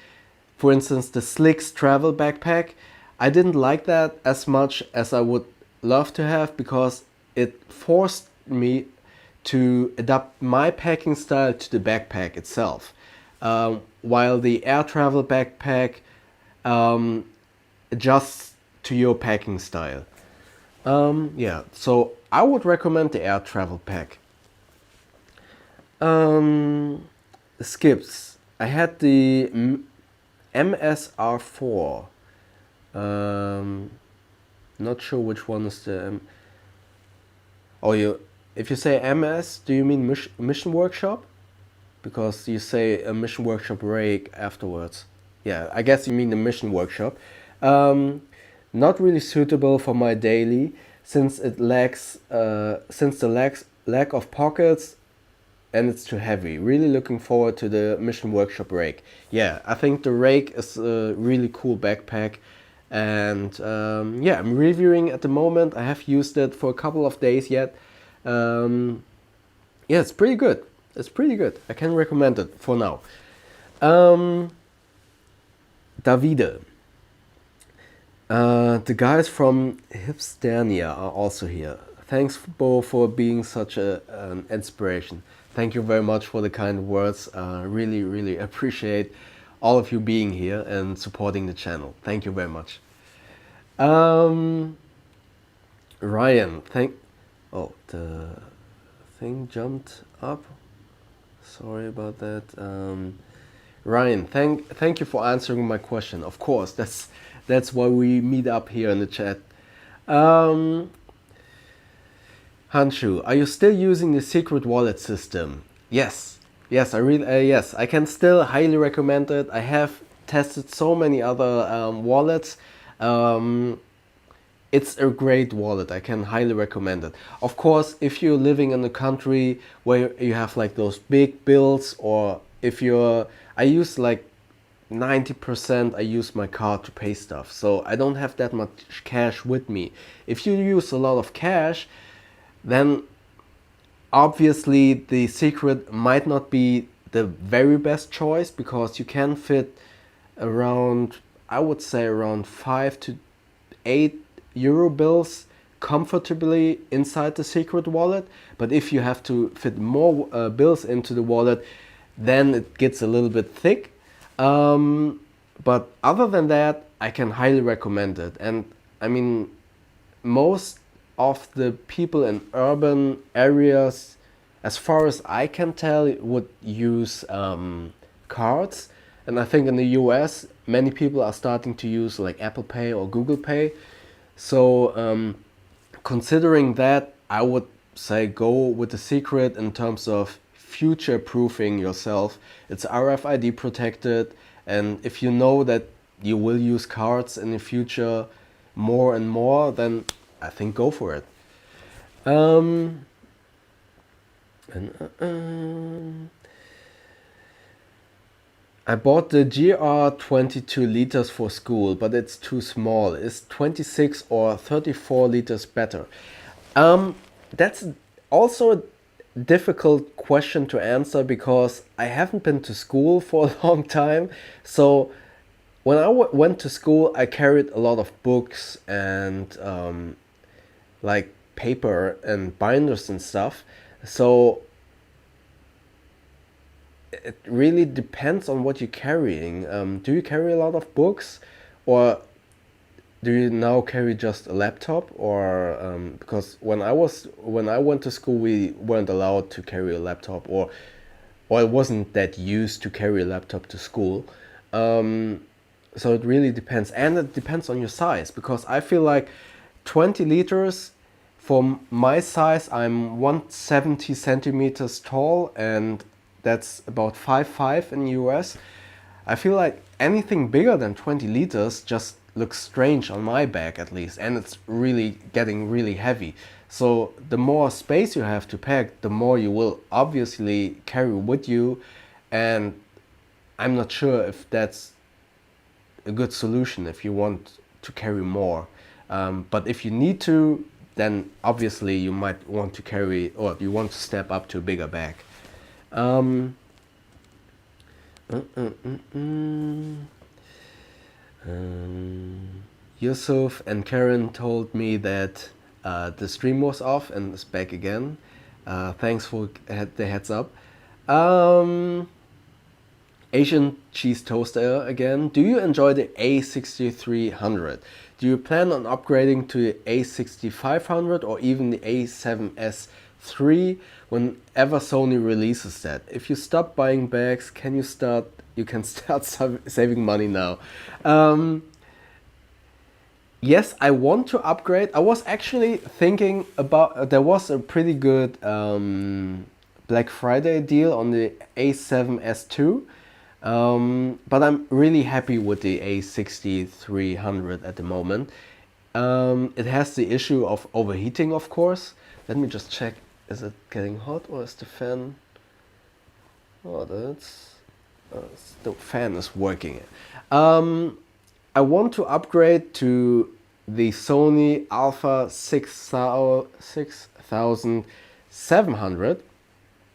for instance, the Slicks travel backpack. I didn't like that as much as I would love to have, because it forced me to adapt my packing style to the backpack itself. While the air travel backpack adjusts to your packing style. Yeah, so I would recommend the air travel pack. Skips. I had the MSR4. Not sure which one is the. Oh, if you say MS, do you mean Mission Workshop? Because you say a Mission Workshop rake afterwards. Yeah, I guess you mean the Mission Workshop. Not really suitable for my daily, since it lacks since the lack of pockets, and it's too heavy. Really looking forward to the Mission Workshop rake. Yeah, I think the rake is a really cool backpack, and yeah, I'm reviewing at the moment. I have used it for a couple of days yet. Yeah, it's pretty good. It's pretty good. I can recommend it for now. Davide. The guys from Hipsternia are also here. Thanks, Bo, for being such an inspiration. Thank you very much for the kind words. Really, really appreciate all of you being here and supporting the channel. Thank you very much. Ryan, oh, the thing jumped up. Sorry about that. Ryan, thank you for answering my question. Of course, that's why we meet up here in the chat. Hanshu, are you still using the secret wallet system? Yes, yes, yes. I can still highly recommend it. I have tested so many other wallets. It's a great wallet. I can highly recommend it. Of course, if you're living in a country where you have like those big bills, or if I use like 90% I use my card to pay stuff, so I don't have that much cash with me. If you use a lot of cash, then obviously the secret might not be the very best choice, because you can fit around, I would say around 5 to 8 euro bills comfortably inside the secret wallet. But if you have to fit more bills into the wallet, then it gets a little bit thick. But other than that, I can highly recommend it. And I mean, most of the people in urban areas, as far as I can tell, would use cards. And I think in the US, many people are starting to use like Apple Pay or Google Pay. So considering that, I would say go with the secret in terms of future proofing yourself. It's RFID protected, and if you know that you will use cards in the future more and more, then I think go for it. I bought the GR 22 liters for school, but it's too small. Is 26 or 34 liters better? That's also a difficult question to answer, because I haven't been to school for a long time. So when I went to school, I carried a lot of books and like paper and binders and stuff. So it really depends on what you're carrying. Do you carry a lot of books, or do you now carry just a laptop? Or because when I went to school, we weren't allowed to carry a laptop, or I wasn't that used to carry a laptop to school. So it really depends, and it depends on your size, because I feel like 20 liters for my size, I'm 170 centimeters tall, and that's about 5'5" in the US. I feel like anything bigger than 20 liters just looks strange on my back, at least, and it's really getting really heavy. So the more space you have to pack, the more you will obviously carry with you, and I'm not sure if that's a good solution if you want to carry more. But if you need to, then obviously you might want to carry, or you want to step up to a bigger bag. Yusuf and Karen told me that the stream was off and it's back again. Thanks for the heads up. Um, Asian cheese toaster again. Do you enjoy the A6300? Do you plan on upgrading to the A6500 or even the A7S III whenever Sony releases that? If you stop buying bags, you can start saving money now. Yes, I want to upgrade. I was actually thinking about, there was a pretty good Black Friday deal on the A7S II. But I'm really happy with the A6300 at the moment. It has the issue of overheating, of course. Let me just check. Is it getting hot or is the fan? Oh, the fan is working. I want to upgrade to the Sony Alpha 6700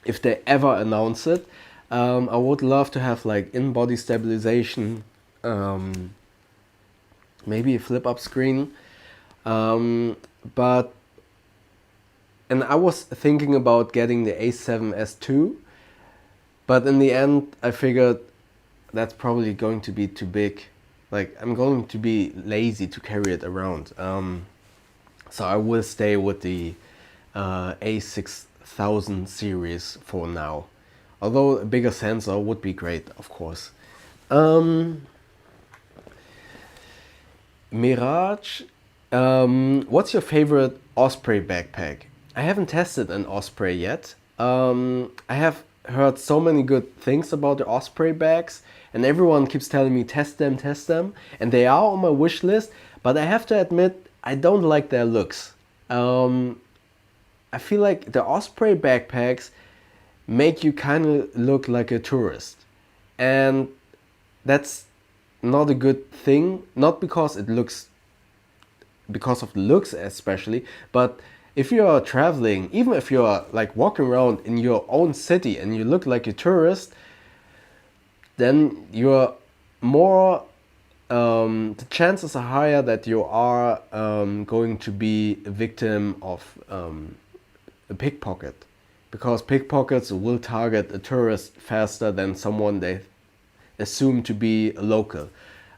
if they ever announce it. I would love to have like in-body stabilization, maybe a flip-up screen, and I was thinking about getting the A7S II, but in the end I figured that's probably going to be too big. Like, I'm going to be lazy to carry it around, so I will stay with the A6000 series for now. Although a bigger sensor would be great, of course. Mirage, what's your favorite Osprey backpack? I haven't tested an Osprey yet. I have heard so many good things about the Osprey bags, and everyone keeps telling me test them, and they are on my wish list, but I have to admit I don't like their looks. I feel like the Osprey backpacks make you kind of look like a tourist, and that's not a good thing. Not because of the looks especially, but if you are traveling, even if you are like walking around in your own city and you look like a tourist, then you're more the chances are higher that you are going to be a victim of a pickpocket, because pickpockets will target a tourist faster than someone they assume to be a local.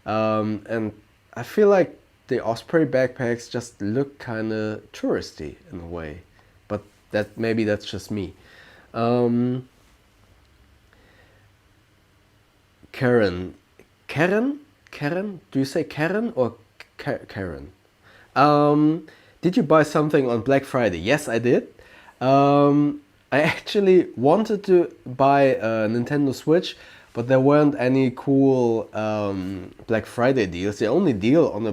And I feel like the Osprey backpacks just look kind of touristy in a way, but maybe that's just me. Karen, do you say Karen or Karen? Did you buy something on Black Friday? Yes, I did. I actually wanted to buy a Nintendo Switch, but there weren't any cool Black Friday deals. The only deal on the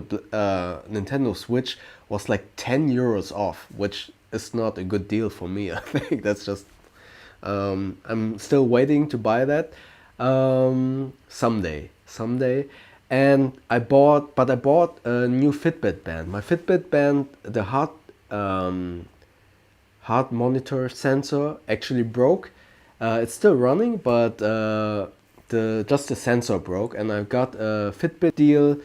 Nintendo Switch was like 10 euros off, which is not a good deal for me. I think that's just... I'm still waiting to buy that someday. And I bought a new Fitbit band. My Fitbit band, the heart monitor sensor actually broke. It's still running, but just the sensor broke, and I got a Fitbit deal.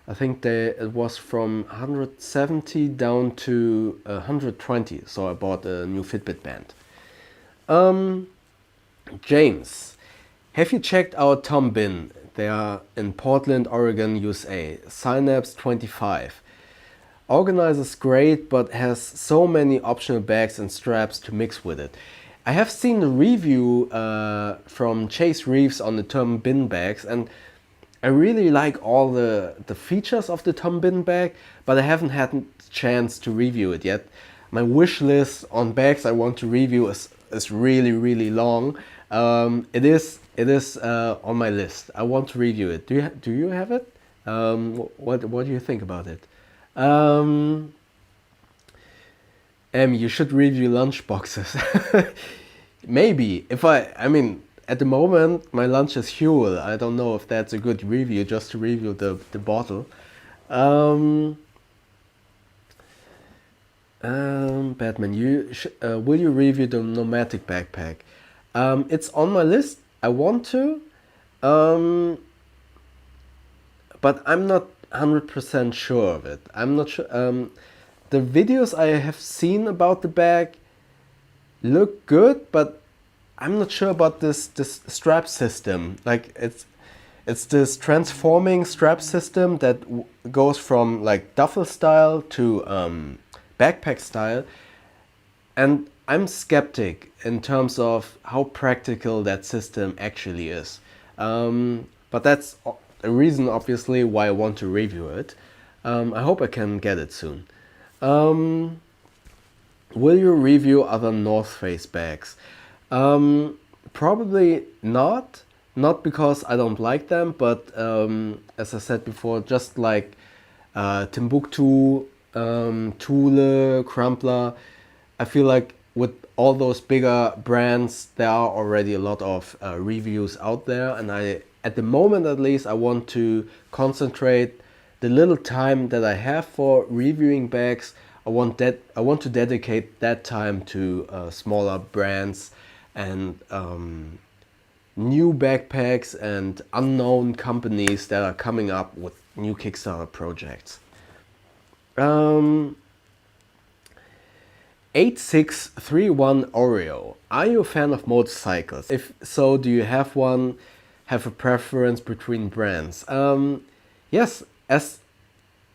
I think it was from 170 down to 120, so I bought a new Fitbit band. James, have you checked out Tom Bin? They are in Portland, Oregon, USA. Synapse 25. Organizes great, but has so many optional bags and straps to mix with it. I have seen the review from Chase Reeves on the Tom Bin bags, and I really like all the features of the Tom Bin bag, but I haven't had a chance to review it yet. My wish list on bags I want to review is really, really long. It is on my list. I want to review it. Do you have it? What do you think about it? You should review lunch boxes. Maybe. I mean, at the moment, my lunch is Huel. I don't know if that's a good review, just to review the bottle. Batman, will you review the Nomadic backpack? It's on my list. I want to, but I'm not 100% sure of it. I'm not sure. the videos I have seen about the bag look good, but I'm not sure about this strap system. Like it's this transforming strap system that goes from like duffel style to backpack style, and I'm skeptic in terms of how practical that system actually is. But that's a reason, obviously, why I want to review it. I hope I can get it soon. Will you review other North Face bags? Probably not. Not because I don't like them, but as I said before, just like Timbuktu, Thule, Crumpler, I feel like with all those bigger brands, there are already a lot of reviews out there, and at the moment at least, I want to concentrate the little time that I have for reviewing bags. I want to dedicate that time to smaller brands and new backpacks and unknown companies that are coming up with new Kickstarter projects. 8631 Oreo. Are you a fan of motorcycles? If so, do you have one? Have a preference between brands? Yes, as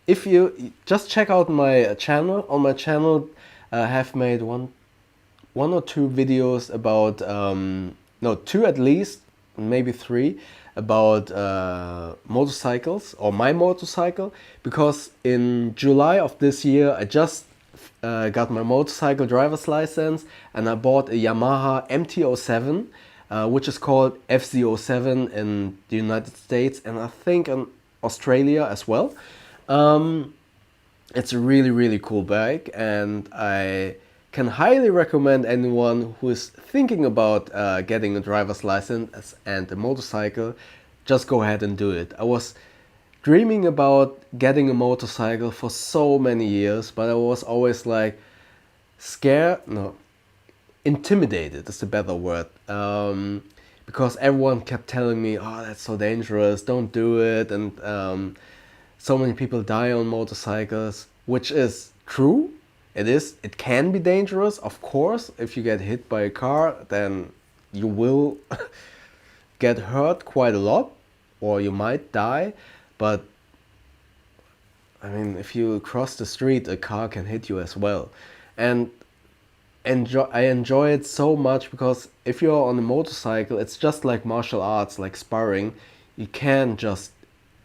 if you just check out my channel. On my channel, I have made one or two videos about no, two at least, maybe three, about motorcycles or my motorcycle, because in July of this year I just got my motorcycle driver's license, and I bought a Yamaha MT-07, which is called FZ-07 in the United States, and I think in Australia as well. It's a really cool bike, and I can highly recommend anyone who is thinking about getting a driver's license and a motorcycle, just go ahead and do it. I was dreaming about getting a motorcycle for so many years, but I was always like intimidated is the better word, because everyone kept telling me, oh, that's so dangerous, don't do it, and so many people die on motorcycles, which is true. It can be dangerous, of course. If you get hit by a car, then you will get hurt quite a lot, or you might die. But I mean, if you cross the street, a car can hit you as well. And I enjoy it so much because if you're on a motorcycle, it's just like martial arts, like sparring. You can't just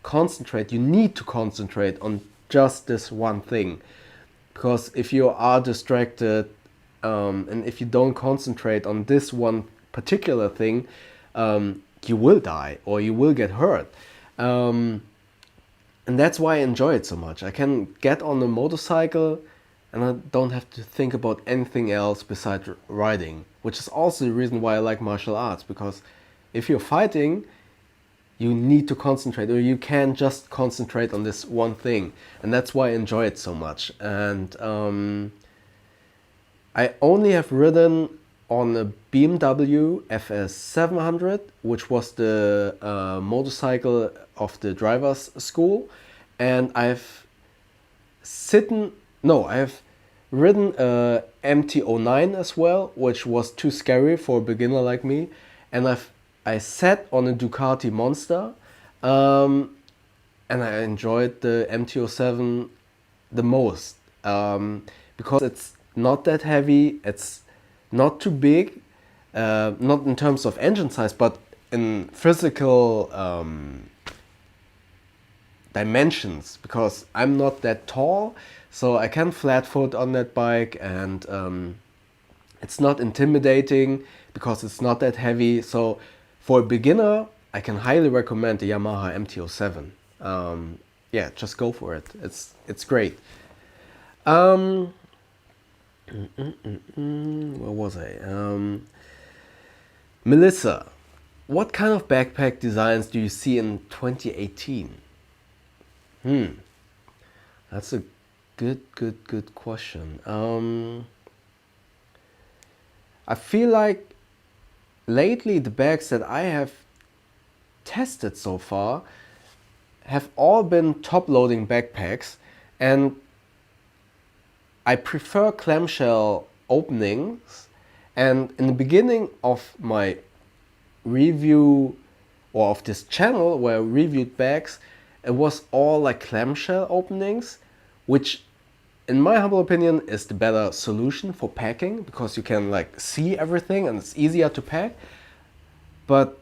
concentrate. You need to concentrate on just this one thing. Because if you are distracted and if you don't concentrate on this one particular thing, you will die or you will get hurt. And that's why I enjoy it so much. I can get on a motorcycle and I don't have to think about anything else besides riding, which is also the reason why I like martial arts, because if you're fighting, you need to concentrate, or you can't just concentrate on this one thing, and that's why I enjoy it so much. And I only have ridden on a BMW FS 700, which was the motorcycle of the driver's school, and I've ridden a MT-09 as well, which was too scary for a beginner like me, and I sat on a Ducati Monster, and I enjoyed the MT-07 the most, because it's not that heavy, it's not too big, not in terms of engine size, but in physical dimensions, because I'm not that tall, so I can flat foot on that bike, and it's not intimidating because it's not that heavy. So for a beginner, I can highly recommend the Yamaha MT-07. Yeah, just go for it. It's great. Where was I? Melissa, what kind of backpack designs do you see in 2018? That's a good question. I feel like lately the bags that I have tested so far have all been top-loading backpacks, and I prefer clamshell openings, and in the beginning of my review or of this channel where I reviewed bags, it was all like clamshell openings, which in my humble opinion is the better solution for packing, because you can like see everything and it's easier to pack. But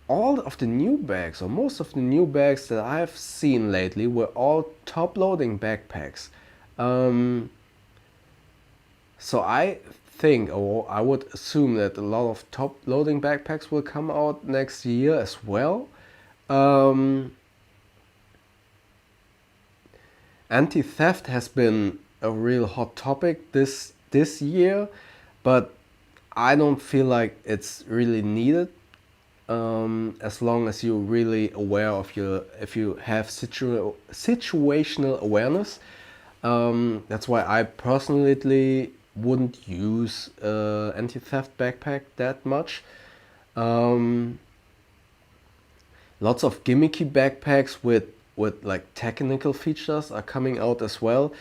all of the new bags, or most of the new bags that I've seen lately, were all top-loading backpacks. So I think, or I would assume, that a lot of top-loading backpacks will come out next year as well. Anti-theft has been a real hot topic this year, but I don't feel like it's really needed. As long as you're really aware of if you have situational awareness. That's why I personally wouldn't use anti-theft backpack that much. Lots of gimmicky backpacks with like technical features are coming out as well,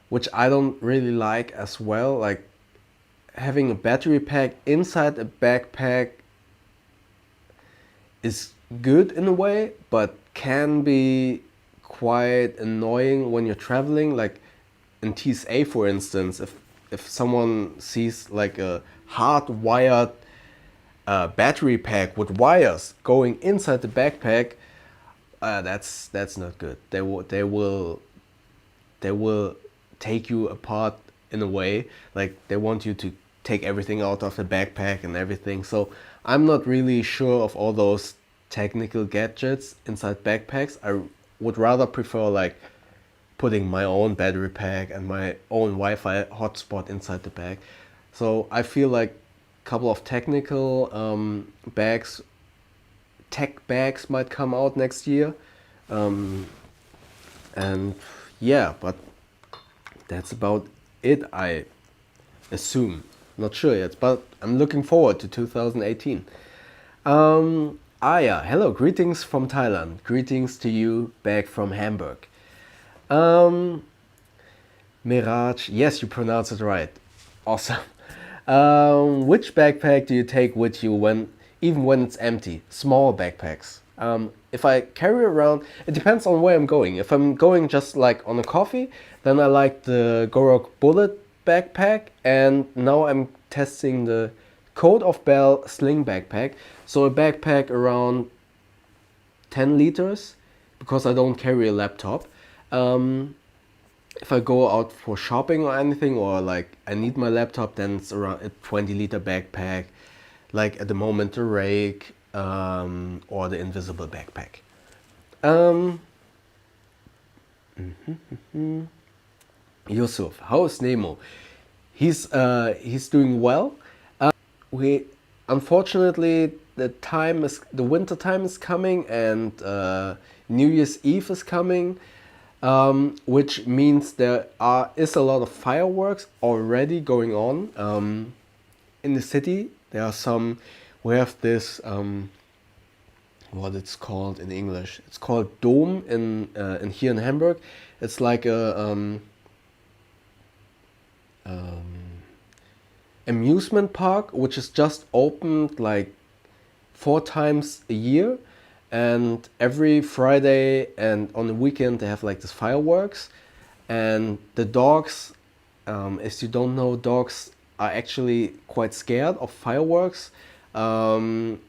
which I don't really like as well. Like having a battery pack inside a backpack is good in a way, but can be quite annoying when you're traveling. Like in TSA, for instance, if someone sees like a hard-wired battery pack with wires going inside the backpack, that's not good. They will take you apart in a way. Like they want you to take everything out of the backpack and everything. So I'm not really sure of all those technical gadgets inside backpacks. I would rather prefer like putting my own battery pack and my own Wi-Fi hotspot inside the bag. So I feel like a couple of technical tech bags might come out next year. And yeah, but that's about it, I assume. Not sure yet, but I'm looking forward to 2018. Yeah, hello, greetings from Thailand. Greetings to you back from Hamburg. Miraj, yes, you pronounce it right. Awesome. Which backpack do you take with you even when it's empty? Small backpacks. If I carry around, it depends on where I'm going. If I'm going just like on a coffee, then I like the Gorok Bullet backpack, and now I'm testing the Code of Bell Sling backpack. So a backpack around 10 liters, because I don't carry a laptop. If I go out for shopping or anything, or like I need my laptop, then it's around a 20-liter backpack, like at the moment the Rake or the Invisible backpack. Yusuf, how is Nemo? He's doing well. We unfortunately the winter time is coming, and New Year's Eve is coming, which means there is a lot of fireworks already going on in the city. There are some. We have this what it's called in English. It's called Dome in here in Hamburg. It's like a amusement park, which is just opened like 4 times a year, and every Friday and on the weekend they have like this fireworks. And the dogs, as you don't know, dogs are actually quite scared of fireworks, and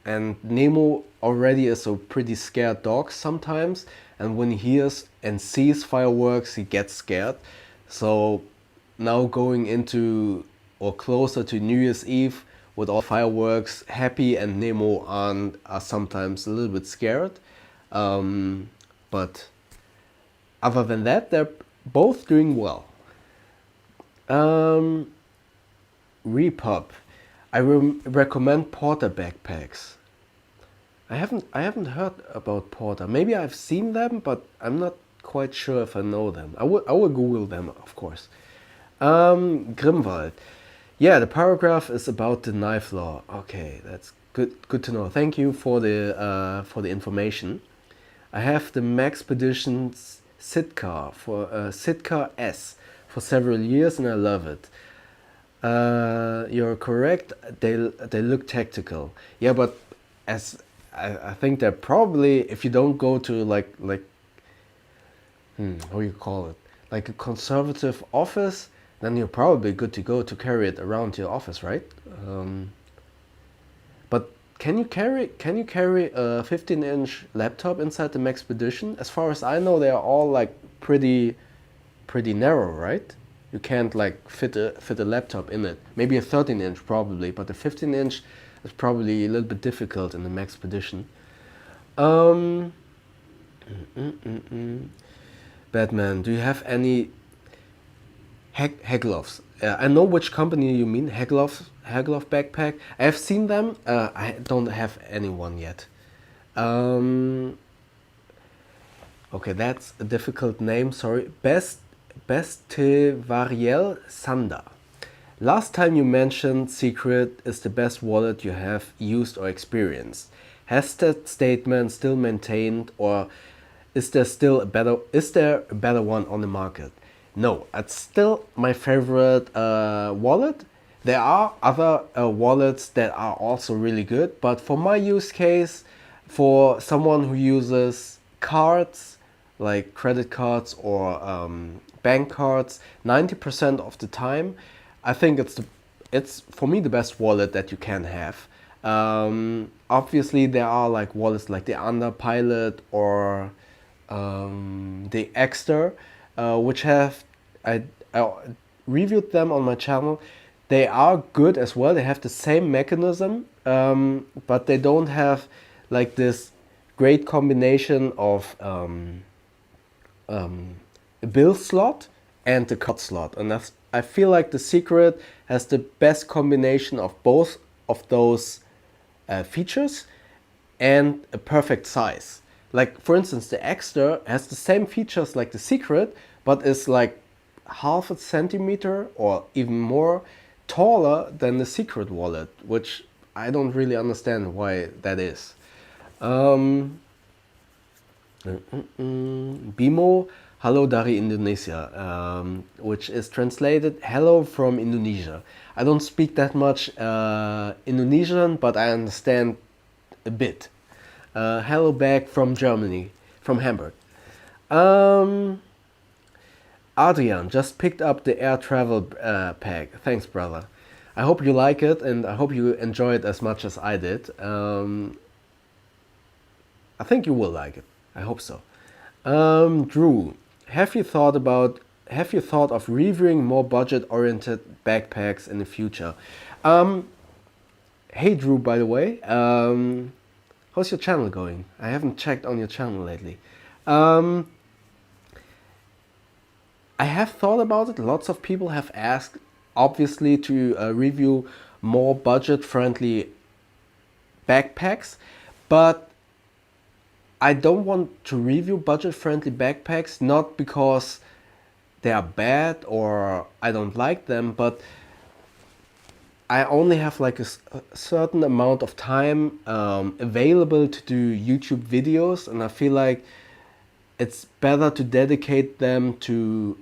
Nemo already is a pretty scared dog sometimes, and when he hears and sees fireworks he gets scared. So now going into or closer to New Year's Eve with all fireworks, Happy and Nemo are sometimes a little bit scared. But other than that, they're both doing well. Repub. I recommend Porter backpacks. I haven't heard about Porter. Maybe I've seen them, but I'm not quite sure if I know them. I will Google them, of course. Grimwald. Yeah, the paragraph is about the knife law. Okay, that's good to know. Thank you for the information. I have the Maxpeditions Sitka S for several years, and I love it. You're correct. They look tactical. Yeah, but as I think they're probably, if you don't go to how you call it, like a conservative office, then you're probably good to go to carry it around your office, right? But can you carry a 15-inch laptop inside the Maxpedition? As far as I know, they are all like pretty narrow, right? You can't like fit a laptop in it. Maybe a 13-inch probably, but the 15-inch is probably a little bit difficult in the Maxpedition. Um, Batman, do you have any Hegloffs? I know which company you mean. Hegloff backpack. I have seen them. I don't have any one yet. Um, okay, that's a difficult name. Sorry. Bestevariel Sander. Last time you mentioned Secret is the best wallet you have used or experienced. Has that statement still maintained, or is there a better one on the market? No, it's still my favorite wallet. There are other wallets that are also really good, but for my use case, for someone who uses cards like credit cards or bank cards 90% of the time, I think it's for me the best wallet that you can have. Obviously, there are like wallets like the Underpilot or the Exter, which I reviewed them on my channel. They are good as well. They have the same mechanism, but they don't have like this great combination of a bill slot and the card slot. And I feel like the Secret has the best combination of both of those features and a perfect size. Like for instance, the Exter has the same features like the Secret, but is like half a centimeter or even more taller than the Secret wallet, which I don't really understand why that is. Bimo, hello dari Indonesia, which is translated hello from Indonesia. I don't speak that much Indonesian, but I understand a bit. Hello back from Germany, from Hamburg. Adrian just picked up the air travel pack. Thanks, brother. I hope you like it, and I hope you enjoy it as much as I did. I think you will like it. I hope so. Drew, have you thought of reviewing more budget-oriented backpacks in the future? Hey Drew, by the way, how's your channel going? I haven't checked on your channel lately. I have thought about it. Lots of people have asked, obviously, to review more budget-friendly backpacks, but I don't want to review budget-friendly backpacks, not because they are bad or I don't like them, but I only have like a certain amount of time available to do YouTube videos, and I feel like it's better to dedicate them to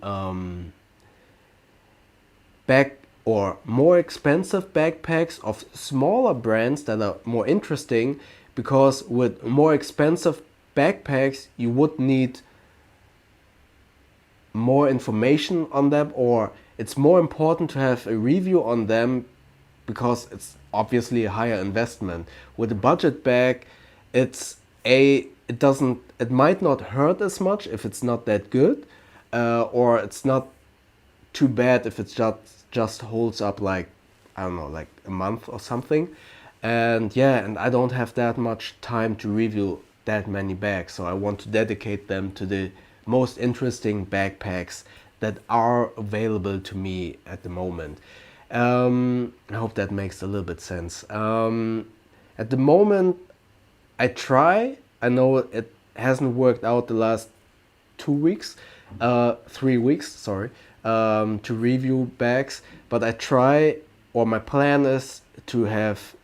more expensive backpacks of smaller brands that are more interesting, because with more expensive backpacks you would need more information on them, or it's more important to have a review on them because it's obviously a higher investment. With a budget bag, it might not hurt as much if it's not that good, or it's not too bad if it just holds up like, I don't know, like a month or something. And yeah, and I don't have that much time to review that many bags, so I want to dedicate them to the most interesting backpacks that are available to me at the moment. I hope that makes a little bit sense. At the moment, I know it hasn't worked out the last 3 weeks, sorry, to review bags, but my plan is to have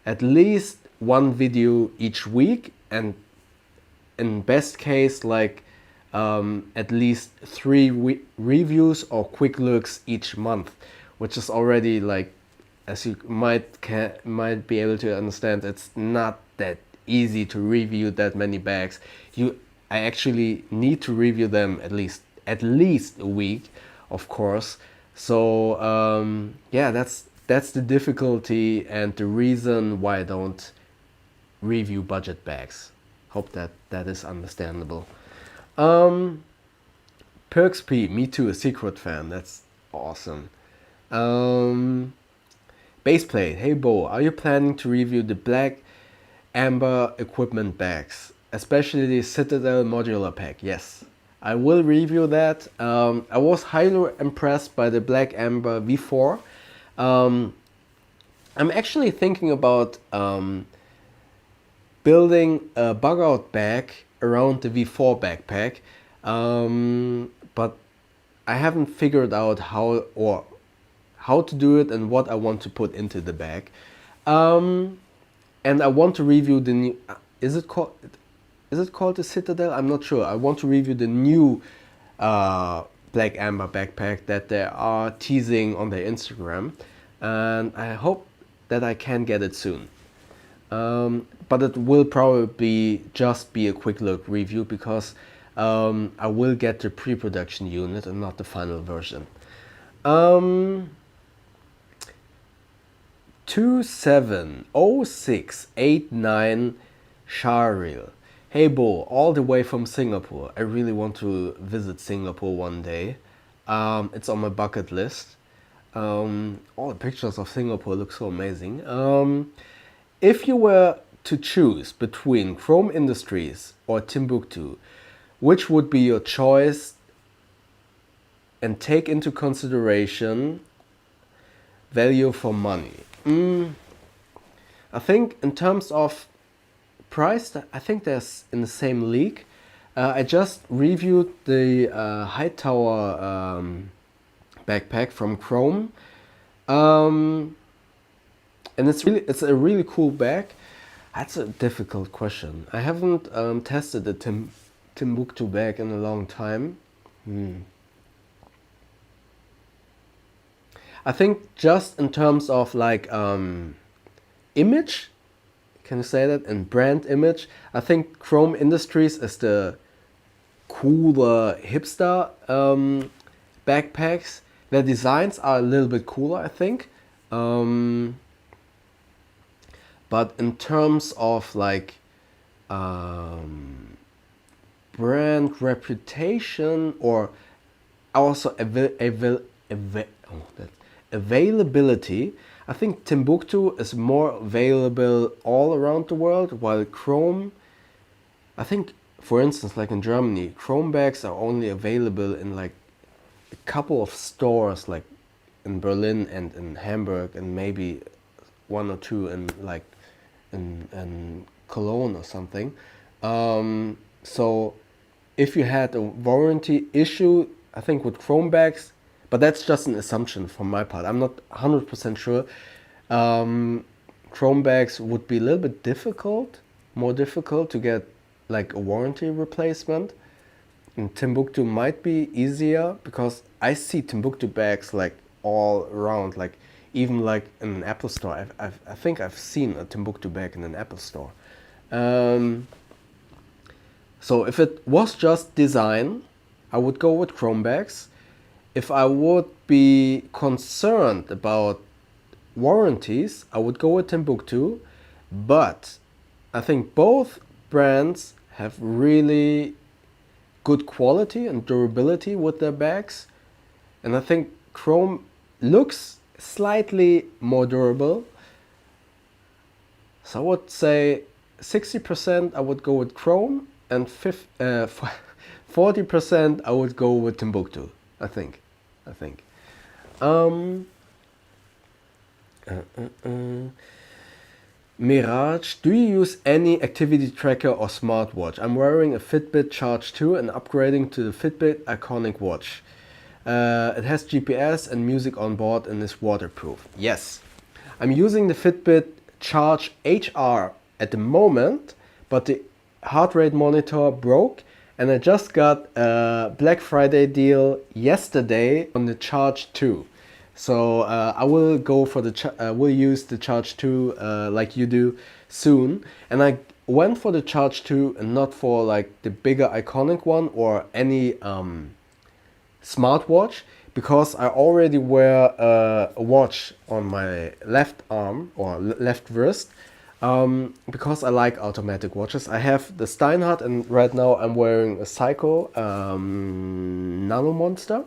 at least one video each week, and in best case, like at least 3 reviews or quick looks each month, which is already like, as you might be able to understand, it's not that easy to review that many bags. I actually need to review them at least a week, of course. So yeah, that's the difficulty and the reason why I don't review budget bags. Hope that is understandable. Perks P, me too, a secret fan. That's awesome. Baseplate, hey Bo, are you planning to review the black amber equipment bags, especially the Citadel modular pack? Yes, I will review that. I was highly impressed by the black amber V4. I'm actually thinking about building a bug out bag around the V4 backpack, but I haven't figured out how to do it and what I want to put into the bag. And I want to review the new, is it called the Citadel? I'm not sure. I want to review the new black amber backpack that they are teasing on their Instagram, and I hope that I can get it soon. But it will probably just be a quick look review because I will get the pre-production unit and not the final version. 270689 Sharil. Hey Bo, all the way from Singapore. I really want to visit Singapore one day. It's on my bucket list. All the pictures of Singapore look so amazing. If you were to choose between Chrome Industries or Timbuktu, which would be your choice, and take into consideration value for money? I think in terms of price, I think they're in the same league. I just reviewed the Hightower backpack from Chrome, and it's a really cool bag. That's a difficult question. I haven't tested the Timbuktu bag in a long time. I think just in terms of like image, can you say that, and brand image, I think Chrome Industries is the cooler hipster backpacks. Their designs are a little bit cooler, I think. But in terms of like brand reputation or also availability, I think Timbuktu is more available all around the world, while Chrome, I think, for instance, like in Germany, Chrome bags are only available in like a couple of stores, like in Berlin and in Hamburg, and maybe 1 or 2 in like in Cologne or something. So if you had a warranty issue, I think with Chrome bags, but that's just an assumption from my part, I'm not 100% sure, Chrome bags would be a little bit more difficult to get like a warranty replacement. And Timbuktu might be easier because I see Timbuktu bags like all around, like even like in an Apple store. I think I've seen a Timbuktu bag in an Apple store. So if it was just design, I would go with Chrome bags. If I would be concerned about warranties, I would go with Timbuktu. But I think both brands have really good quality and durability with their bags. And I think Chrome looks slightly more durable. So I would say 60% I would go with Chrome and 40% I would go with Timbuktu, I think. Mirage, do you use any activity tracker or smartwatch? I'm wearing a Fitbit Charge 2 and upgrading to the Fitbit Iconic Watch. It has GPS and music on board and is waterproof. Yes, I'm using the Fitbit Charge HR at the moment, but the heart rate monitor broke and I just got a Black Friday deal yesterday on the Charge 2. So I will go for the will use the Charge 2 like you do soon. And I went for the Charge 2 and not for like the bigger iconic one or any smartwatch, because I already wear a watch on my left arm or left wrist, because I like automatic watches. I have the Steinhardt, and right now I'm wearing a Seiko Nano Monster.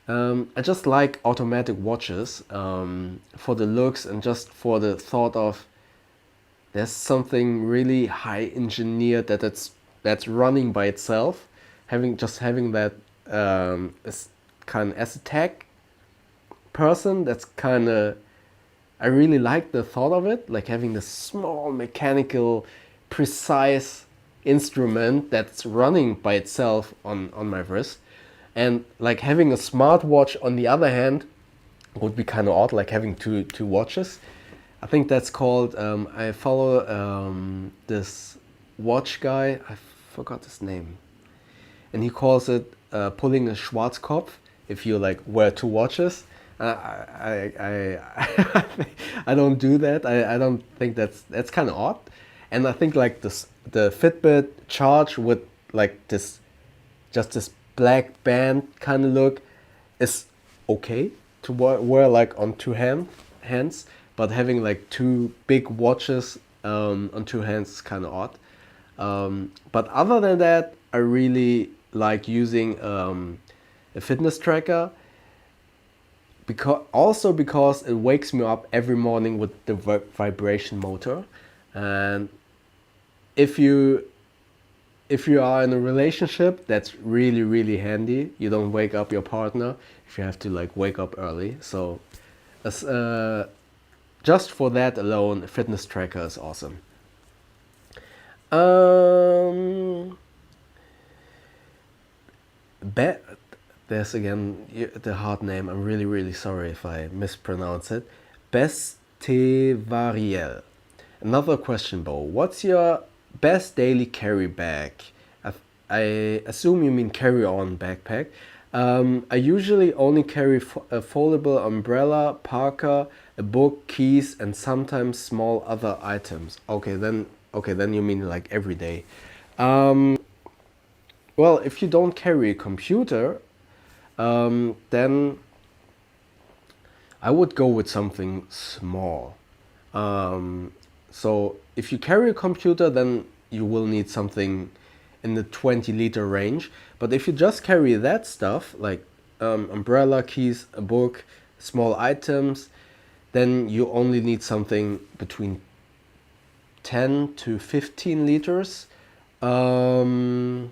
I just like automatic watches for the looks and just for the thought of there's something really high engineered that's running by itself. Having that as a tech person, that's kind of, I really like the thought of it, like having this small mechanical precise instrument that's running by itself on my wrist. And like having a smartwatch on the other hand would be kind of odd, like having two watches. I think that's called, I follow this watch guy, I forgot his name, and he calls it pulling a Schwarzkopf if you like wear two watches. I don't do that. I don't think that's kind of odd. And I think like the Fitbit Charge with like this black band kind of look is okay to wear like on hands, but having like two big watches on two hands is kind of odd. But other than that, I really like using a fitness tracker, because it wakes me up every morning with the vibration motor. And if you are in a relationship, that's really handy. You don't wake up your partner if you have to like wake up early. So just for that alone, a fitness tracker is awesome. There's again the hard name. I'm really sorry if I mispronounce it. Bestevariel. Another question, Bo. What's your best daily carry bag? I assume you mean carry-on backpack. I usually only carry a foldable umbrella, parka, a book, keys, and sometimes small other items. Okay, then you mean like every day. Well, if you don't carry a computer, then I would go with something small. So if you carry a computer, then you will need something in the 20-liter range. But if you just carry that stuff, like umbrella, keys, a book, small items, then you only need something between 10 to 15 liters. I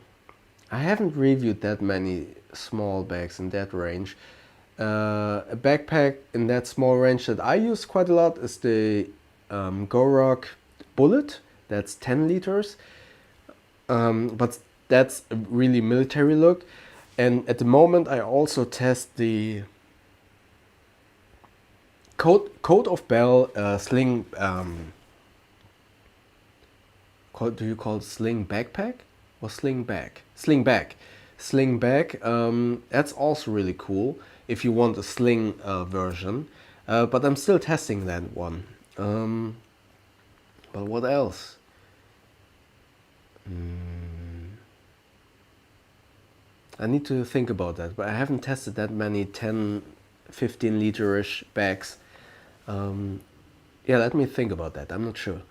haven't reviewed that many small bags in that range. A backpack in that small range that I use quite a lot is the Gorok Bullet. That's 10 liters. But that's a really military look. And at the moment I also test the Coat of Bell sling. Do you call it sling backpack or sling bag? Sling bag. Sling bag. That's also really cool if you want a sling version. But I'm still testing that one. But what else? I need to think about that, but I haven't tested that many 10, 15 liter-ish bags. Yeah, let me think about that. I'm not sure.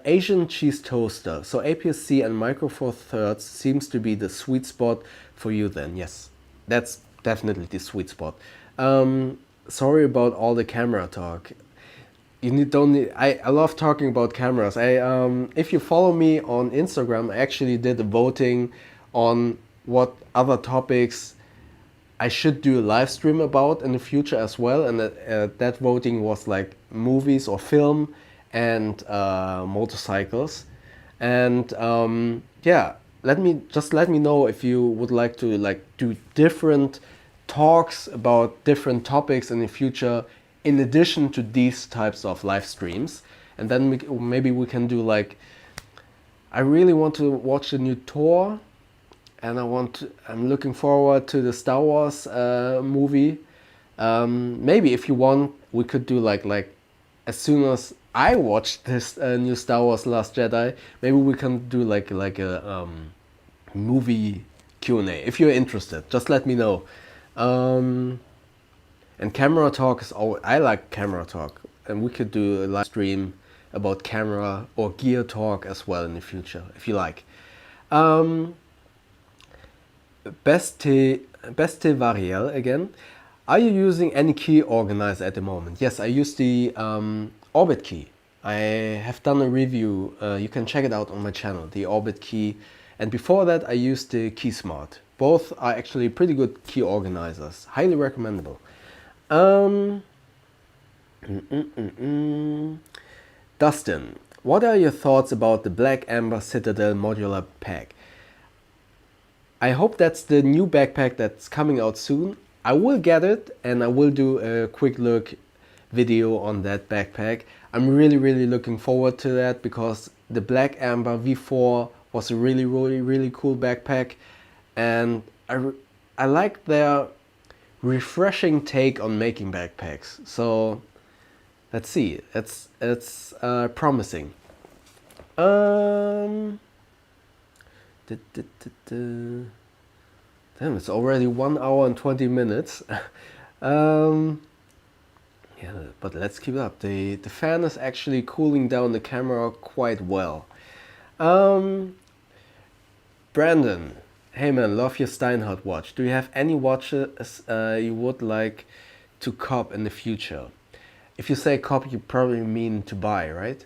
Asian cheese toaster. So APS-C and micro four thirds seems to be the sweet spot for you then. Yes, that's definitely the sweet spot. Sorry about all the camera talk. I love talking about cameras. If you follow me on Instagram, I actually did a voting on what other topics I should do a live stream about in the future as well. And that voting was like movies or film and motorcycles. And yeah, let me know if you would like to like do different talks about different topics in the future in addition to these types of live streams. And then maybe we can do like, I really want to watch the new Thor and I'm looking forward to the Star Wars movie. Maybe if you want, we could do like as soon as I watch this new Star Wars Last Jedi, maybe we can do like a movie Q&A. If you're interested, just let me know. And camera talk is always, I like camera talk, and we could do a live stream about camera or gear talk as well in the future, if you like. Beste Variel again. Are you using any key organizer at the moment? Yes, I use the Orbit key. I have done a review, you can check it out on my channel, the Orbit key. And before that I used the KeySmart. Both are actually pretty good key organizers, highly recommendable. Dustin, what are your thoughts about the Black Amber Citadel modular pack? I hope that's the new backpack that's coming out soon. I will get it and I will do a quick look video on that backpack. I'm really looking forward to that because the Black Amber V4 was a really cool backpack, and I like their refreshing take on making backpacks. So let's see, it's promising. Damn, it's already 1 hour and 20 minutes. Yeah, but let's keep it up. The fan is actually cooling down the camera quite well. Brandon, hey man, love your Steinhardt watch. Do you have any watches you would like to cop in the future? If you say cop, you probably mean to buy, right?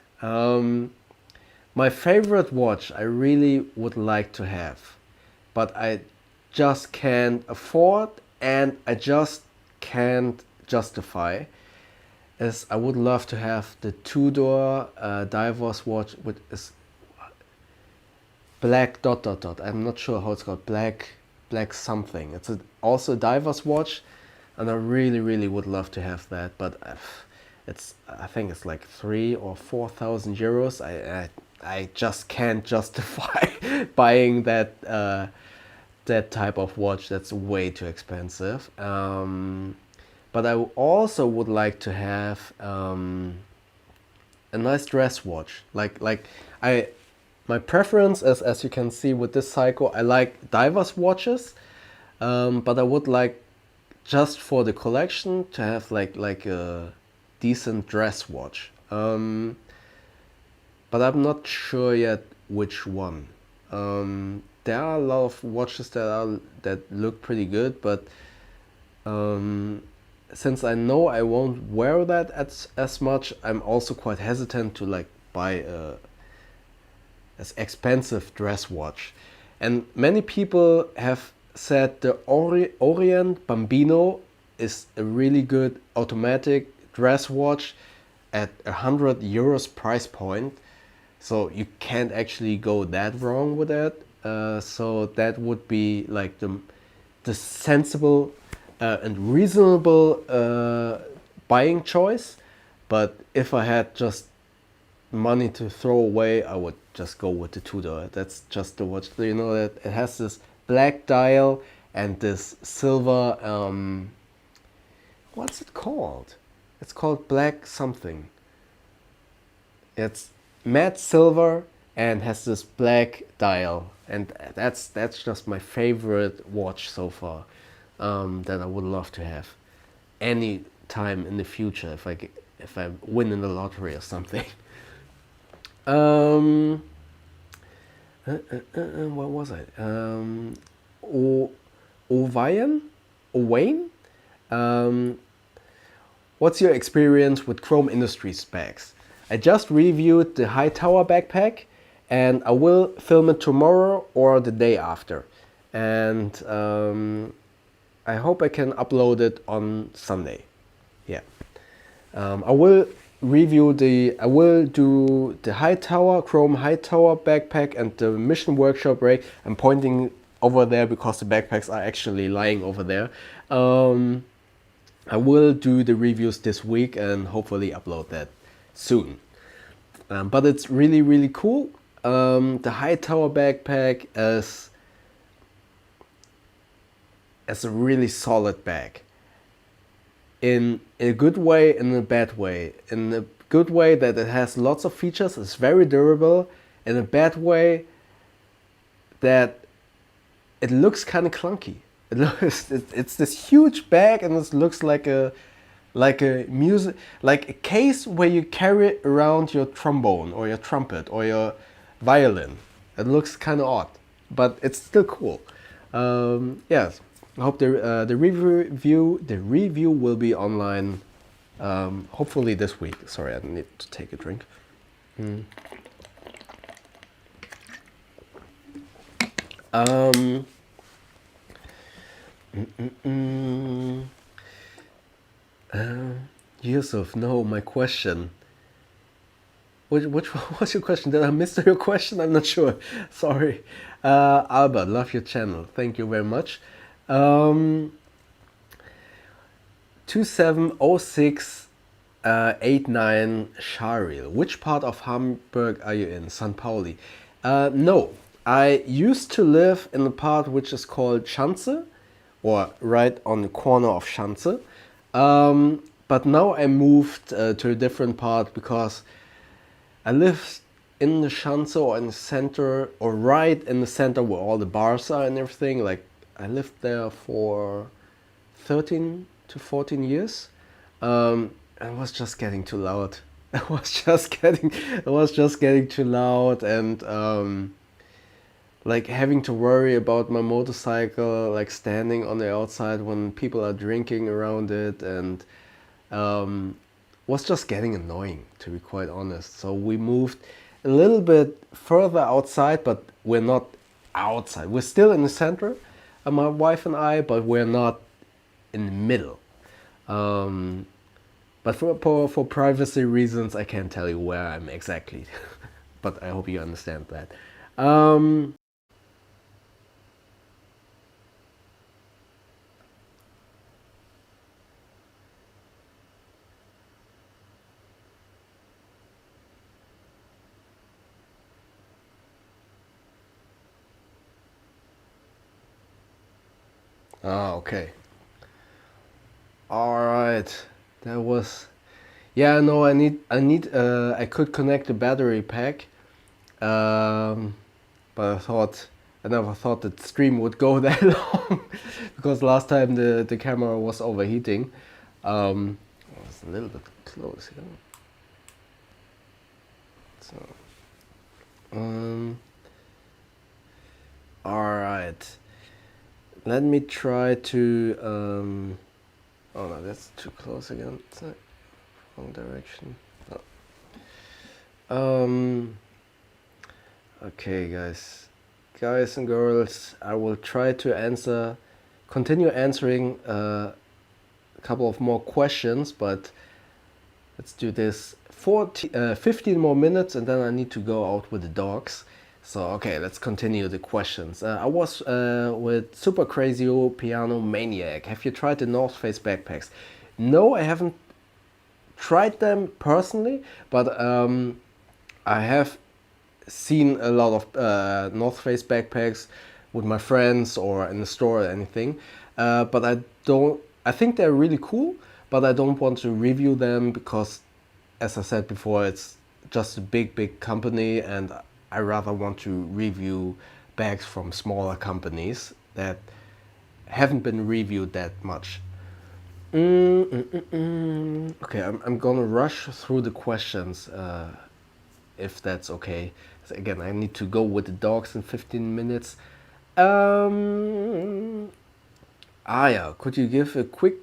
My favorite watch I really would like to have, but I just can't afford and I just can't justify, is I would love to have the two-door diver's watch with is black ... I'm not sure how it's called, black something. It's also a diver's watch, and I really would love to have that, but I think it's like 3,000 or 4,000 euros. I just can't justify buying that type of watch. That's way too expensive. But I also would like to have a nice dress watch. My preference is, as you can see with this Seiko, I like diver's watches, but I would like, just for the collection, to have like a decent dress watch. But I'm not sure yet which one. There are a lot of watches that look pretty good, but since I know I won't wear that as much, I'm also quite hesitant to like buy as expensive dress watch. And many people have said the Orient Bambino is a really good automatic dress watch at 100 euros price point. So you can't actually go that wrong with that. So that would be like the sensible and reasonable buying choice. But if I had just money to throw away, I would just go with the Tudor. That's just the watch. You know that it has this black dial and this silver, what's it called? It's called black something. It's matte silver and has this black dial, and that's just my favorite watch so far, that I would love to have any time in the future if I win in the lottery or something. What was it? Owain? What's your experience with Chrome Industries bags? I just reviewed the Hightower backpack, and I will film it tomorrow or the day after. And I hope I can upload it on Sunday. Yeah. I will do the Hightower, Chrome Hightower backpack and the Mission Workshop ray. I'm pointing over there because the backpacks are actually lying over there. I will do the reviews this week and hopefully upload that soon. But it's really cool. The Hightower backpack is as a really solid bag. In a good way, in a bad way. In a good way that it has lots of features, it's very durable. In a bad way that it looks kind of clunky. It's this huge bag and it looks like a case where you carry around your trombone or your trumpet or your violin. It looks kind of odd, but it's still cool. Yes, I hope the review will be online. Hopefully this week. Sorry, I need to take a drink. Yusuf, no, my question. Which what's your question? Did I miss your question? I'm not sure. Sorry. Albert, love your channel. Thank you very much. 270689 Sharil. Which part of Hamburg are you in? St. Pauli. No, I used to live in a part which is called Schanze, or right on the corner of Schanze. But now I moved to a different part because I lived in the Schanze or in the center, or right in the center where all the bars are and everything. Like, I lived there for 13 to 14 years. And it was just getting too loud. It was just getting too loud, and like having to worry about my motorcycle, like standing on the outside when people are drinking around it, and was just getting annoying, to be quite honest. So we moved a little bit further outside, but we're not outside. We're still in the center, my wife and I, but we're not in the middle. But for privacy reasons, I can't tell you where I'm exactly. But I hope you understand that. Okay. All right. That was. Yeah, no, I could connect the battery pack, but I never thought the stream would go that long, because last time the camera was overheating. It's a little bit close here. So, all right. Let me try to. Oh no, that's too close again. Wrong direction. Oh. Okay, guys and girls, I will try to continue answering a couple of more questions, but let's do this 15 more minutes, and then I need to go out with the dogs. So, okay, let's continue the questions. I was with Super Crazy Piano Maniac. Have you tried the North Face backpacks? No, I haven't tried them personally, but I have seen a lot of North Face backpacks with my friends or in the store or anything. But I think they're really cool, but I don't want to review them because, as I said before, it's just a big company, and I rather want to review bags from smaller companies that haven't been reviewed that much. Okay, I'm gonna rush through the questions, if that's okay. So again, I need to go with the dogs in 15 minutes. Yeah, could you give a quick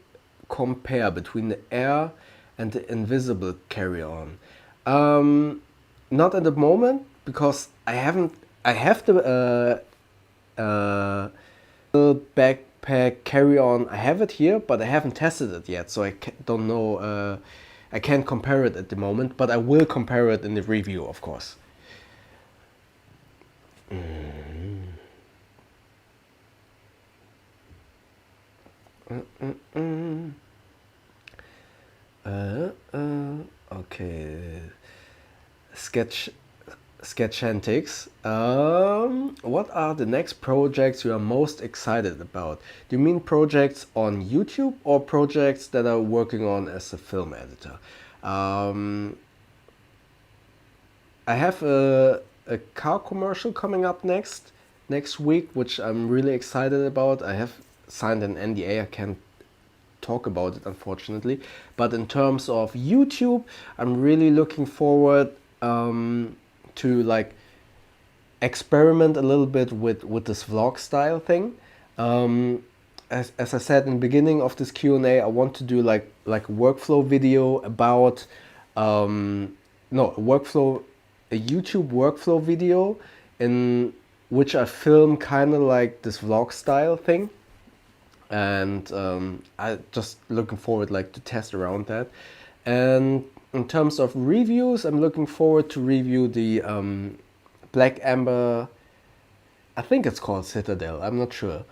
compare between the Air and the Invisible carry-on? Not at the moment, because I have the backpack carry-on. I have it here, but I haven't tested it yet, so I don't know. I can't compare it at the moment, but I will compare it in the review, of course. Okay. Sketchantics. What are the next projects you are most excited about? Do you mean projects on YouTube or projects that are working on as a film editor? Um, I have a car commercial coming up next week, which I'm really excited about. I have signed an NDA. I can't talk about it, unfortunately. But in terms of YouTube, I'm really looking forward to like experiment a little bit with this vlog style thing. As I said in the beginning of this Q&A, I want to do like a workflow video about no, a YouTube workflow video in which I film kind of like this vlog style thing, and I just looking forward like to test around that. And in terms of reviews, I'm looking forward to review the Black Amber, I think it's called Citadel, I'm not sure,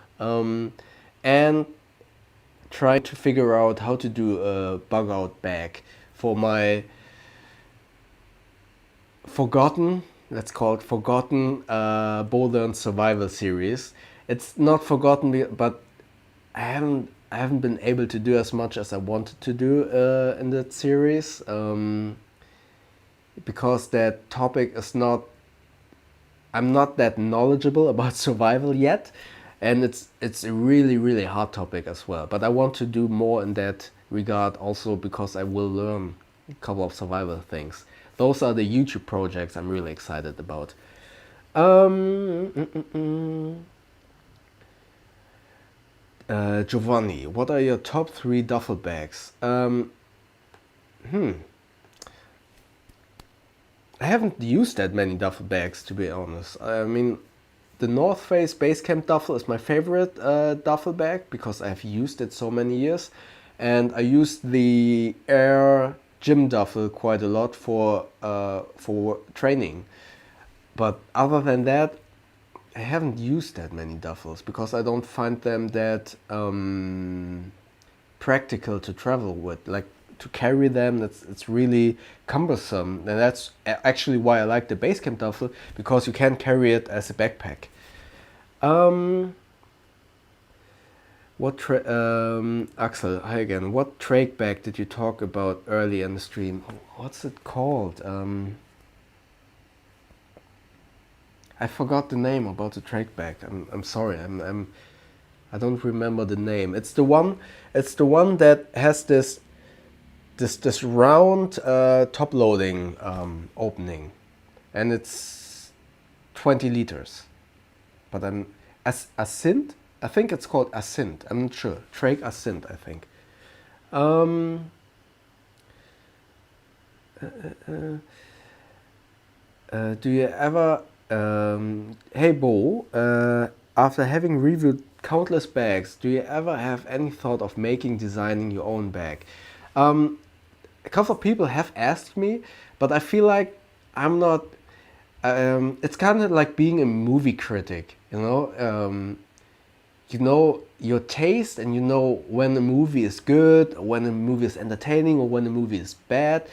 and trying to figure out how to do a bug out bag for my forgotten, let's call it forgotten, Boulder and Survival series. It's not forgotten, but I haven't been able to do as much as I wanted to do in that series, because that topic is not, I'm not that knowledgeable about survival yet, and it's a really hard topic as well. But I want to do more in that regard also, because I will learn a couple of survival things. Those are the YouTube projects I'm really excited about. Giovanni, what are your top 3 duffel bags? I haven't used that many duffel bags, to be honest. I mean, the North Face Basecamp duffel is my favorite duffel bag because I've used it so many years, and I used the Air Gym duffel quite a lot for training. But other than that, I haven't used that many duffels because I don't find them that practical to travel with. Like, to carry them, it's really cumbersome, and that's actually why I like the Basecamp duffel, because you can carry it as a backpack. Axel, hi again. What trach bag did you talk about early in the stream? What's it called? I forgot the name about the trach bag. I'm sorry. I don't remember the name. It's the one. It's the one that has this round top loading opening, and it's 20 liters. But I'm Ascent. I think it's called Ascent. I'm not sure. Trach Ascent, I think. Do you ever? Hey Bo, after having reviewed countless bags, do you ever have any thought of designing your own bag? A couple of people have asked me, but I feel like I'm not. It's kind of like being a movie critic, you know. You know your taste, and you know when a movie is good, or when a movie is entertaining, or when a movie is bad,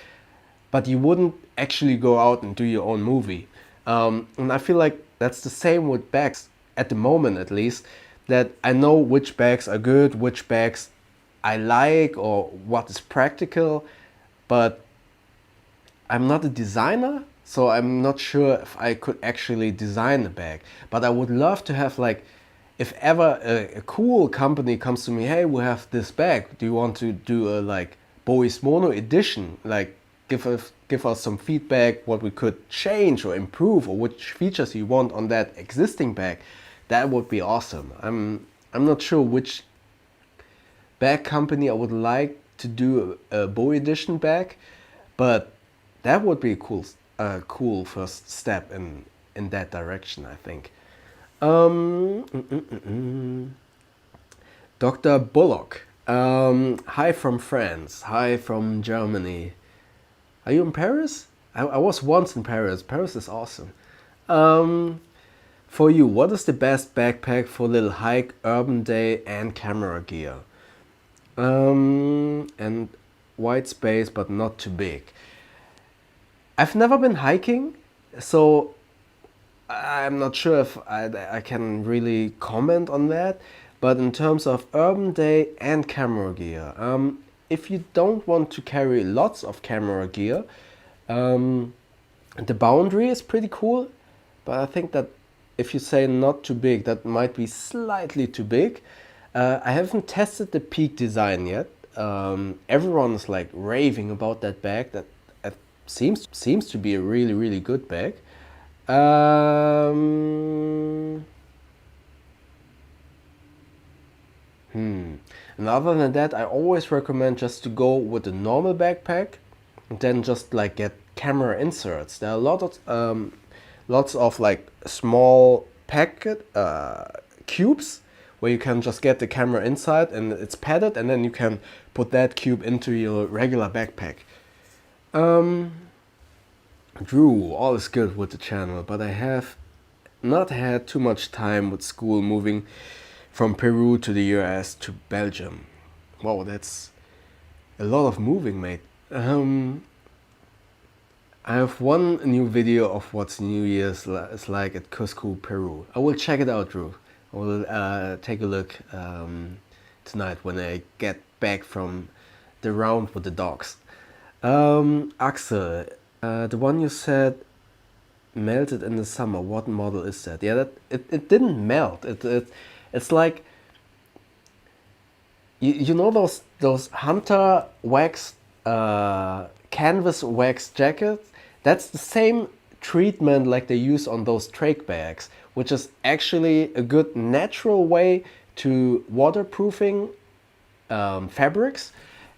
but you wouldn't actually go out and do your own movie. And I feel like that's the same with bags, at the moment at least, that I know which bags are good, which bags I like, or what is practical, but I'm not a designer, so I'm not sure if I could actually design a bag. But I would love to have, like, if ever a cool company comes to me, hey, we have this bag, do you want to do a like Bowie's Mono edition? Like, give us some feedback, what we could change or improve, or which features you want on that existing bag. That would be awesome. I'm not sure which bag company I would like to do a Bowie edition bag, but that would be a cool first step in that direction, I think. Dr. Bullock. Hi from France. Hi from Germany. Are you in Paris? I was once in Paris. Paris is awesome. For you, what is the best backpack for a little hike, urban day, and camera gear? And white space, but not too big. I've never been hiking, So I'm not sure if I can really comment on that, but in terms of urban day and camera gear, if you don't want to carry lots of camera gear, um, the boundary is pretty cool, but I think that if you say not too big, that might be slightly too big. I haven't tested the Peak design yet. Everyone is like raving about that bag. That seems to be a really good bag. Um, and other than that, I always recommend just to go with a normal backpack, and then just like get camera inserts. There are lots of like small packet cubes where you can just get the camera inside and it's padded, and then you can put that cube into your regular backpack. Drew, all is good with the channel, but I have not had too much time with school moving from Peru to the US to Belgium. Wow, that's a lot of moving, mate. I have one new video of what's New Year's is like at Cusco, Peru. I will check it out, Drew. I will take a look tonight when I get back from the round with the dogs. Axel, the one you said melted in the summer. What model is that? Yeah, it didn't melt. It's like you know those hunter wax canvas wax jackets. That's the same treatment like they use on those trach bags, which is actually a good natural way to waterproofing fabrics,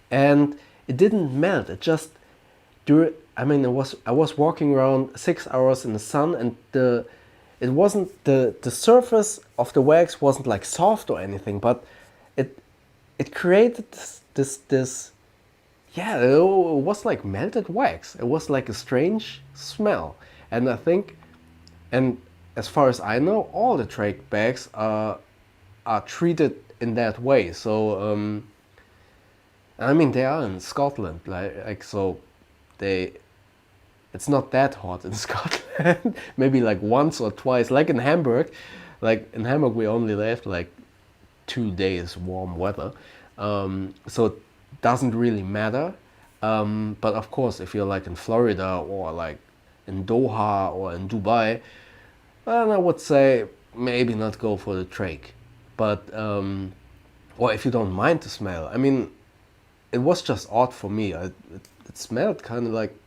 and it didn't melt. It just I mean, I was walking around 6 hours in the sun, and it wasn't the surface of the wax wasn't like soft or anything, but it created this yeah, it was like melted wax. It was like a strange smell, and I think, and as far as I know, all the trach bags are treated in that way. So I mean, they are in Scotland, like so they it's not that hot in Scotland. Maybe like once or twice, like in Hamburg. Like in Hamburg, we only left like 2 days warm weather, so it doesn't really matter. But of course, if you're like in Florida or like in Doha or in Dubai, then I would say maybe not go for the trach. But or if you don't mind the smell, I mean, it was just odd for me. It smelled kind of like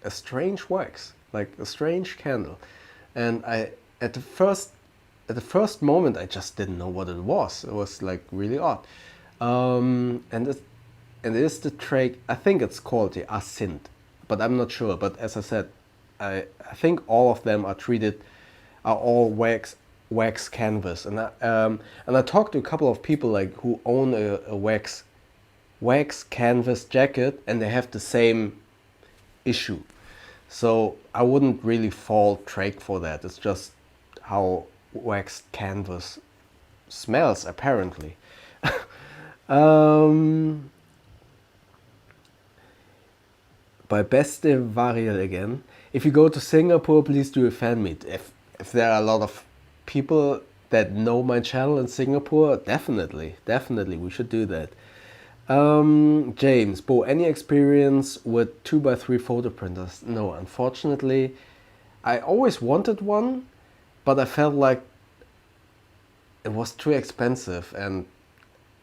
a strange wax, like a strange candle, and I at the first moment I just didn't know what it was. It was like really odd, and it is the trach. I think it's called the Asint, but I'm not sure. But as I said, I think all of them are all wax canvas, and I talked to a couple of people like who own a wax canvas jacket, and they have the same issue. So I wouldn't really fault trach for that. It's just how wax canvas smells apparently. um, by Beste Varial again. If you go to Singapore, please do a fan meet. If there are a lot of people that know my channel in Singapore, definitely we should do that. James, Bo, any experience with 2x3 photo printers? No, unfortunately. I always wanted one, but I felt like it was too expensive and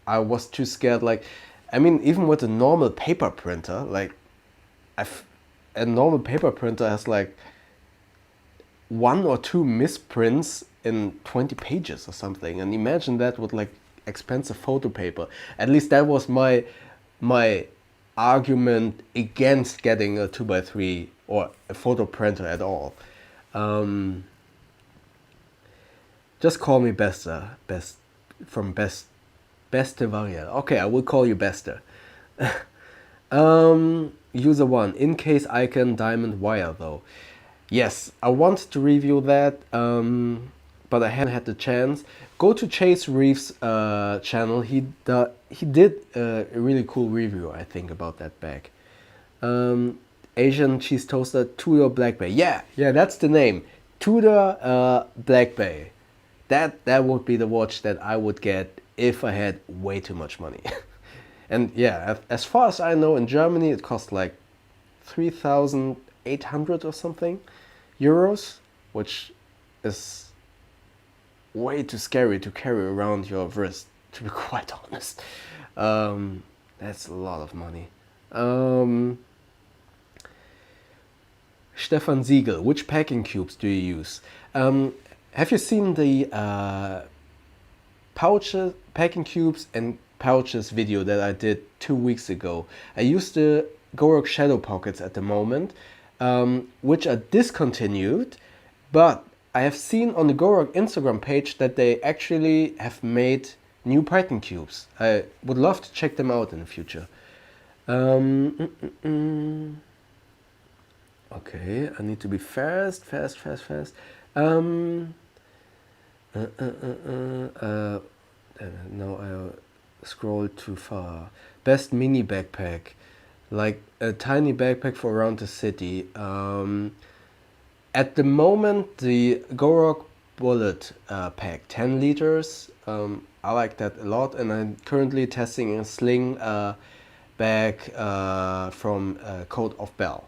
I was too scared. Like, I mean, even with a normal paper printer, like, a normal paper printer has like 1 or 2 misprints in 20 pages or something. And imagine that with like expensive photo paper. At least that was my argument against getting a 2x3 or a photo printer at all. Just call me Bester, Beste Varial. Okay, I will call you Bester. User 1, in case icon diamond wire though. Yes, I wanted to review that, but I hadn't had the chance. Go to Chase Reeves' channel. He did a really cool review, I think, about that bag. Asian cheese toaster, Tudor Black Bay. Yeah, that's the name. Tudor Black Bay. That would be the watch that I would get if I had way too much money. And yeah, as far as I know, in Germany it costs like 3,800 or something euros, which is way too scary to carry around your wrist, to be quite honest. That's a lot of money. Stefan Siegel, which packing cubes do you use? Have you seen the pouches, packing cubes and pouches video that I did 2 weeks ago? I use the Gorok Shadow Pockets at the moment, which are discontinued, but I have seen on the Gorok Instagram page that they actually have made new packing cubes. I would love to check them out in the future. Okay, I need to be fast. No, I scrolled too far. Best mini backpack, like a tiny backpack for around the city. At the moment, the Gorok Bullet pack, 10 liters. I like that a lot, and I'm currently testing a sling bag from Code of Bell.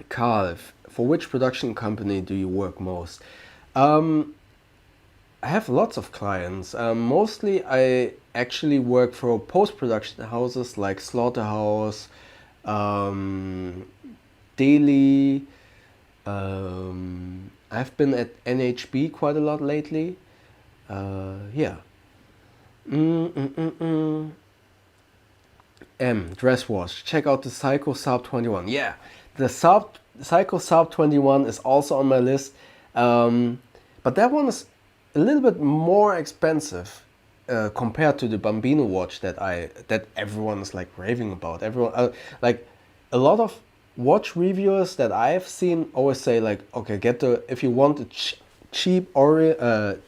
Carl, for which production company do you work most? I have lots of clients. Mostly I actually work for post-production houses like Slaughterhouse, Daily. I've been at NHB quite a lot lately. Yeah. Dress wash. Check out the Psycho Saab 21. Yeah, the Psycho Saab 21 is also on my list, but that one is a little bit more expensive compared to the Bambino watch that everyone is like raving about. Everyone like a lot of watch reviewers that I have seen always say like, okay, if you want a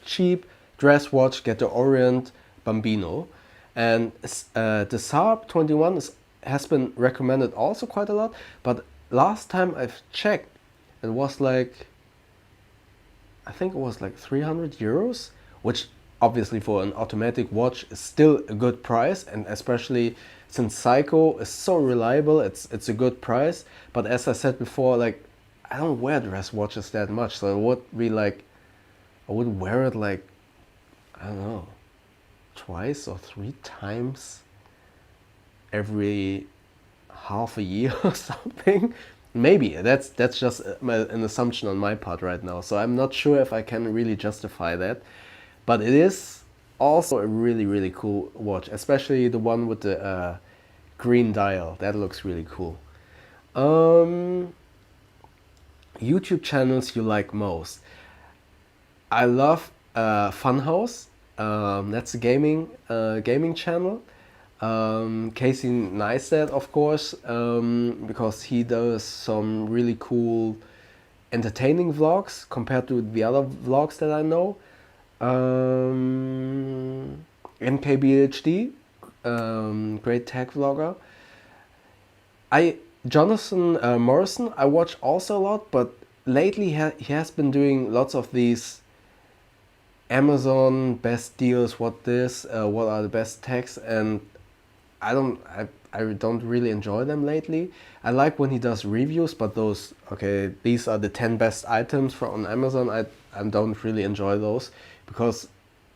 cheap dress watch, get the Orient Bambino. And the Saab 21 has been recommended also quite a lot, but last time I've checked, it was like, I think it was like 300 euros, which obviously for an automatic watch is still a good price, and especially since Psycho is so reliable, it's a good price. But as I said before, like, I don't wear dress watches that much, so it would be like, I would wear it like, I don't know, twice or 3 times every half a year or something. Maybe that's just an assumption on my part right now, so I'm not sure if I can really justify that, but it is also a really cool watch, especially the one with the green dial. That looks really cool. YouTube channels you like most? I love Funhouse. That's a gaming channel. Casey Neistat, of course, because he does some really cool entertaining vlogs compared to the other vlogs that I know. NKBHD, great tech vlogger. Jonathan Morrison I watch also a lot, but lately he has been doing lots of these Amazon best deals, what are the best techs, and I don't really enjoy them lately. I like when he does reviews, but these are the 10 best items on Amazon. I don't really enjoy those, because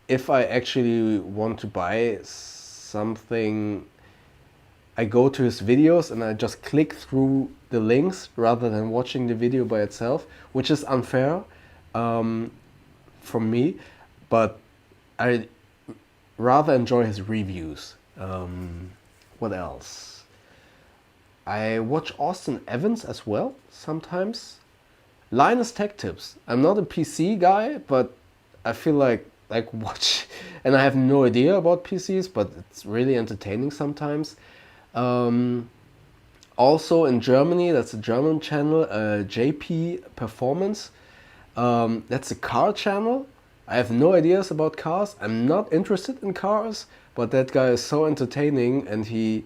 if I actually want to buy something, I go to his videos and I just click through the links rather than watching the video by itself, which is unfair for me, but I rather enjoy his reviews. What else? I watch Austin Evans as well sometimes. Linus Tech Tips. I'm not a PC guy, but I feel like watch, and I have no idea about PCs, but it's really entertaining sometimes. Also in Germany, that's a German channel, JP Performance. That's a car channel. I have no ideas about cars. I'm not interested in cars, but that guy is so entertaining, and he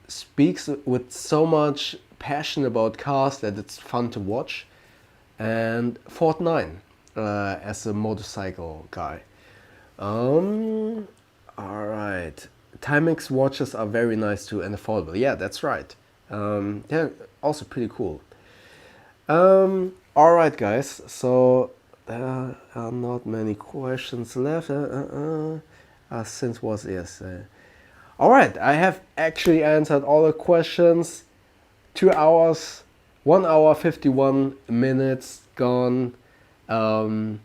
speaks with so much passion about cars that it's fun to watch. And Fort 9 as a motorcycle guy. Um, all right. Timex watches are very nice too and affordable. Yeah, that's right. Yeah, also pretty cool. All right, guys. So there are not many questions left. Since was yes. All right, I have actually answered all the questions. 2 hours, 1 hour 51 minutes gone. Um,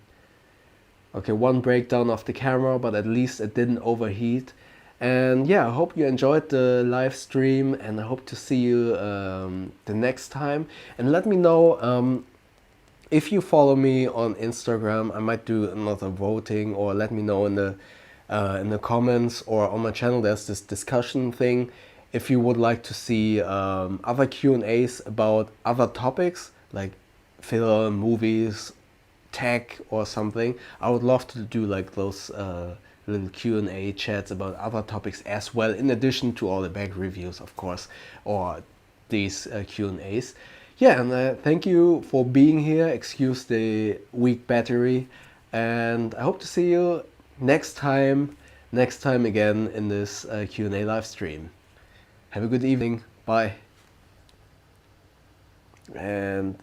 okay, one breakdown of the camera, but at least it didn't overheat. And yeah, I hope you enjoyed the live stream, and I hope to see you the next time. And let me know if you follow me on Instagram. I might do another voting, or let me know in the comments or on my channel. There's this discussion thing. If you would like to see other Q&As about other topics like film, movies, tech or something, I would love to do like those little Q&A chats about other topics as well, in addition to all the bag reviews, of course, or these Q&As. Yeah, and thank you for being here. Excuse the weak battery, and I hope to see you next time again in this Q&A live stream. Have a good evening. Bye. And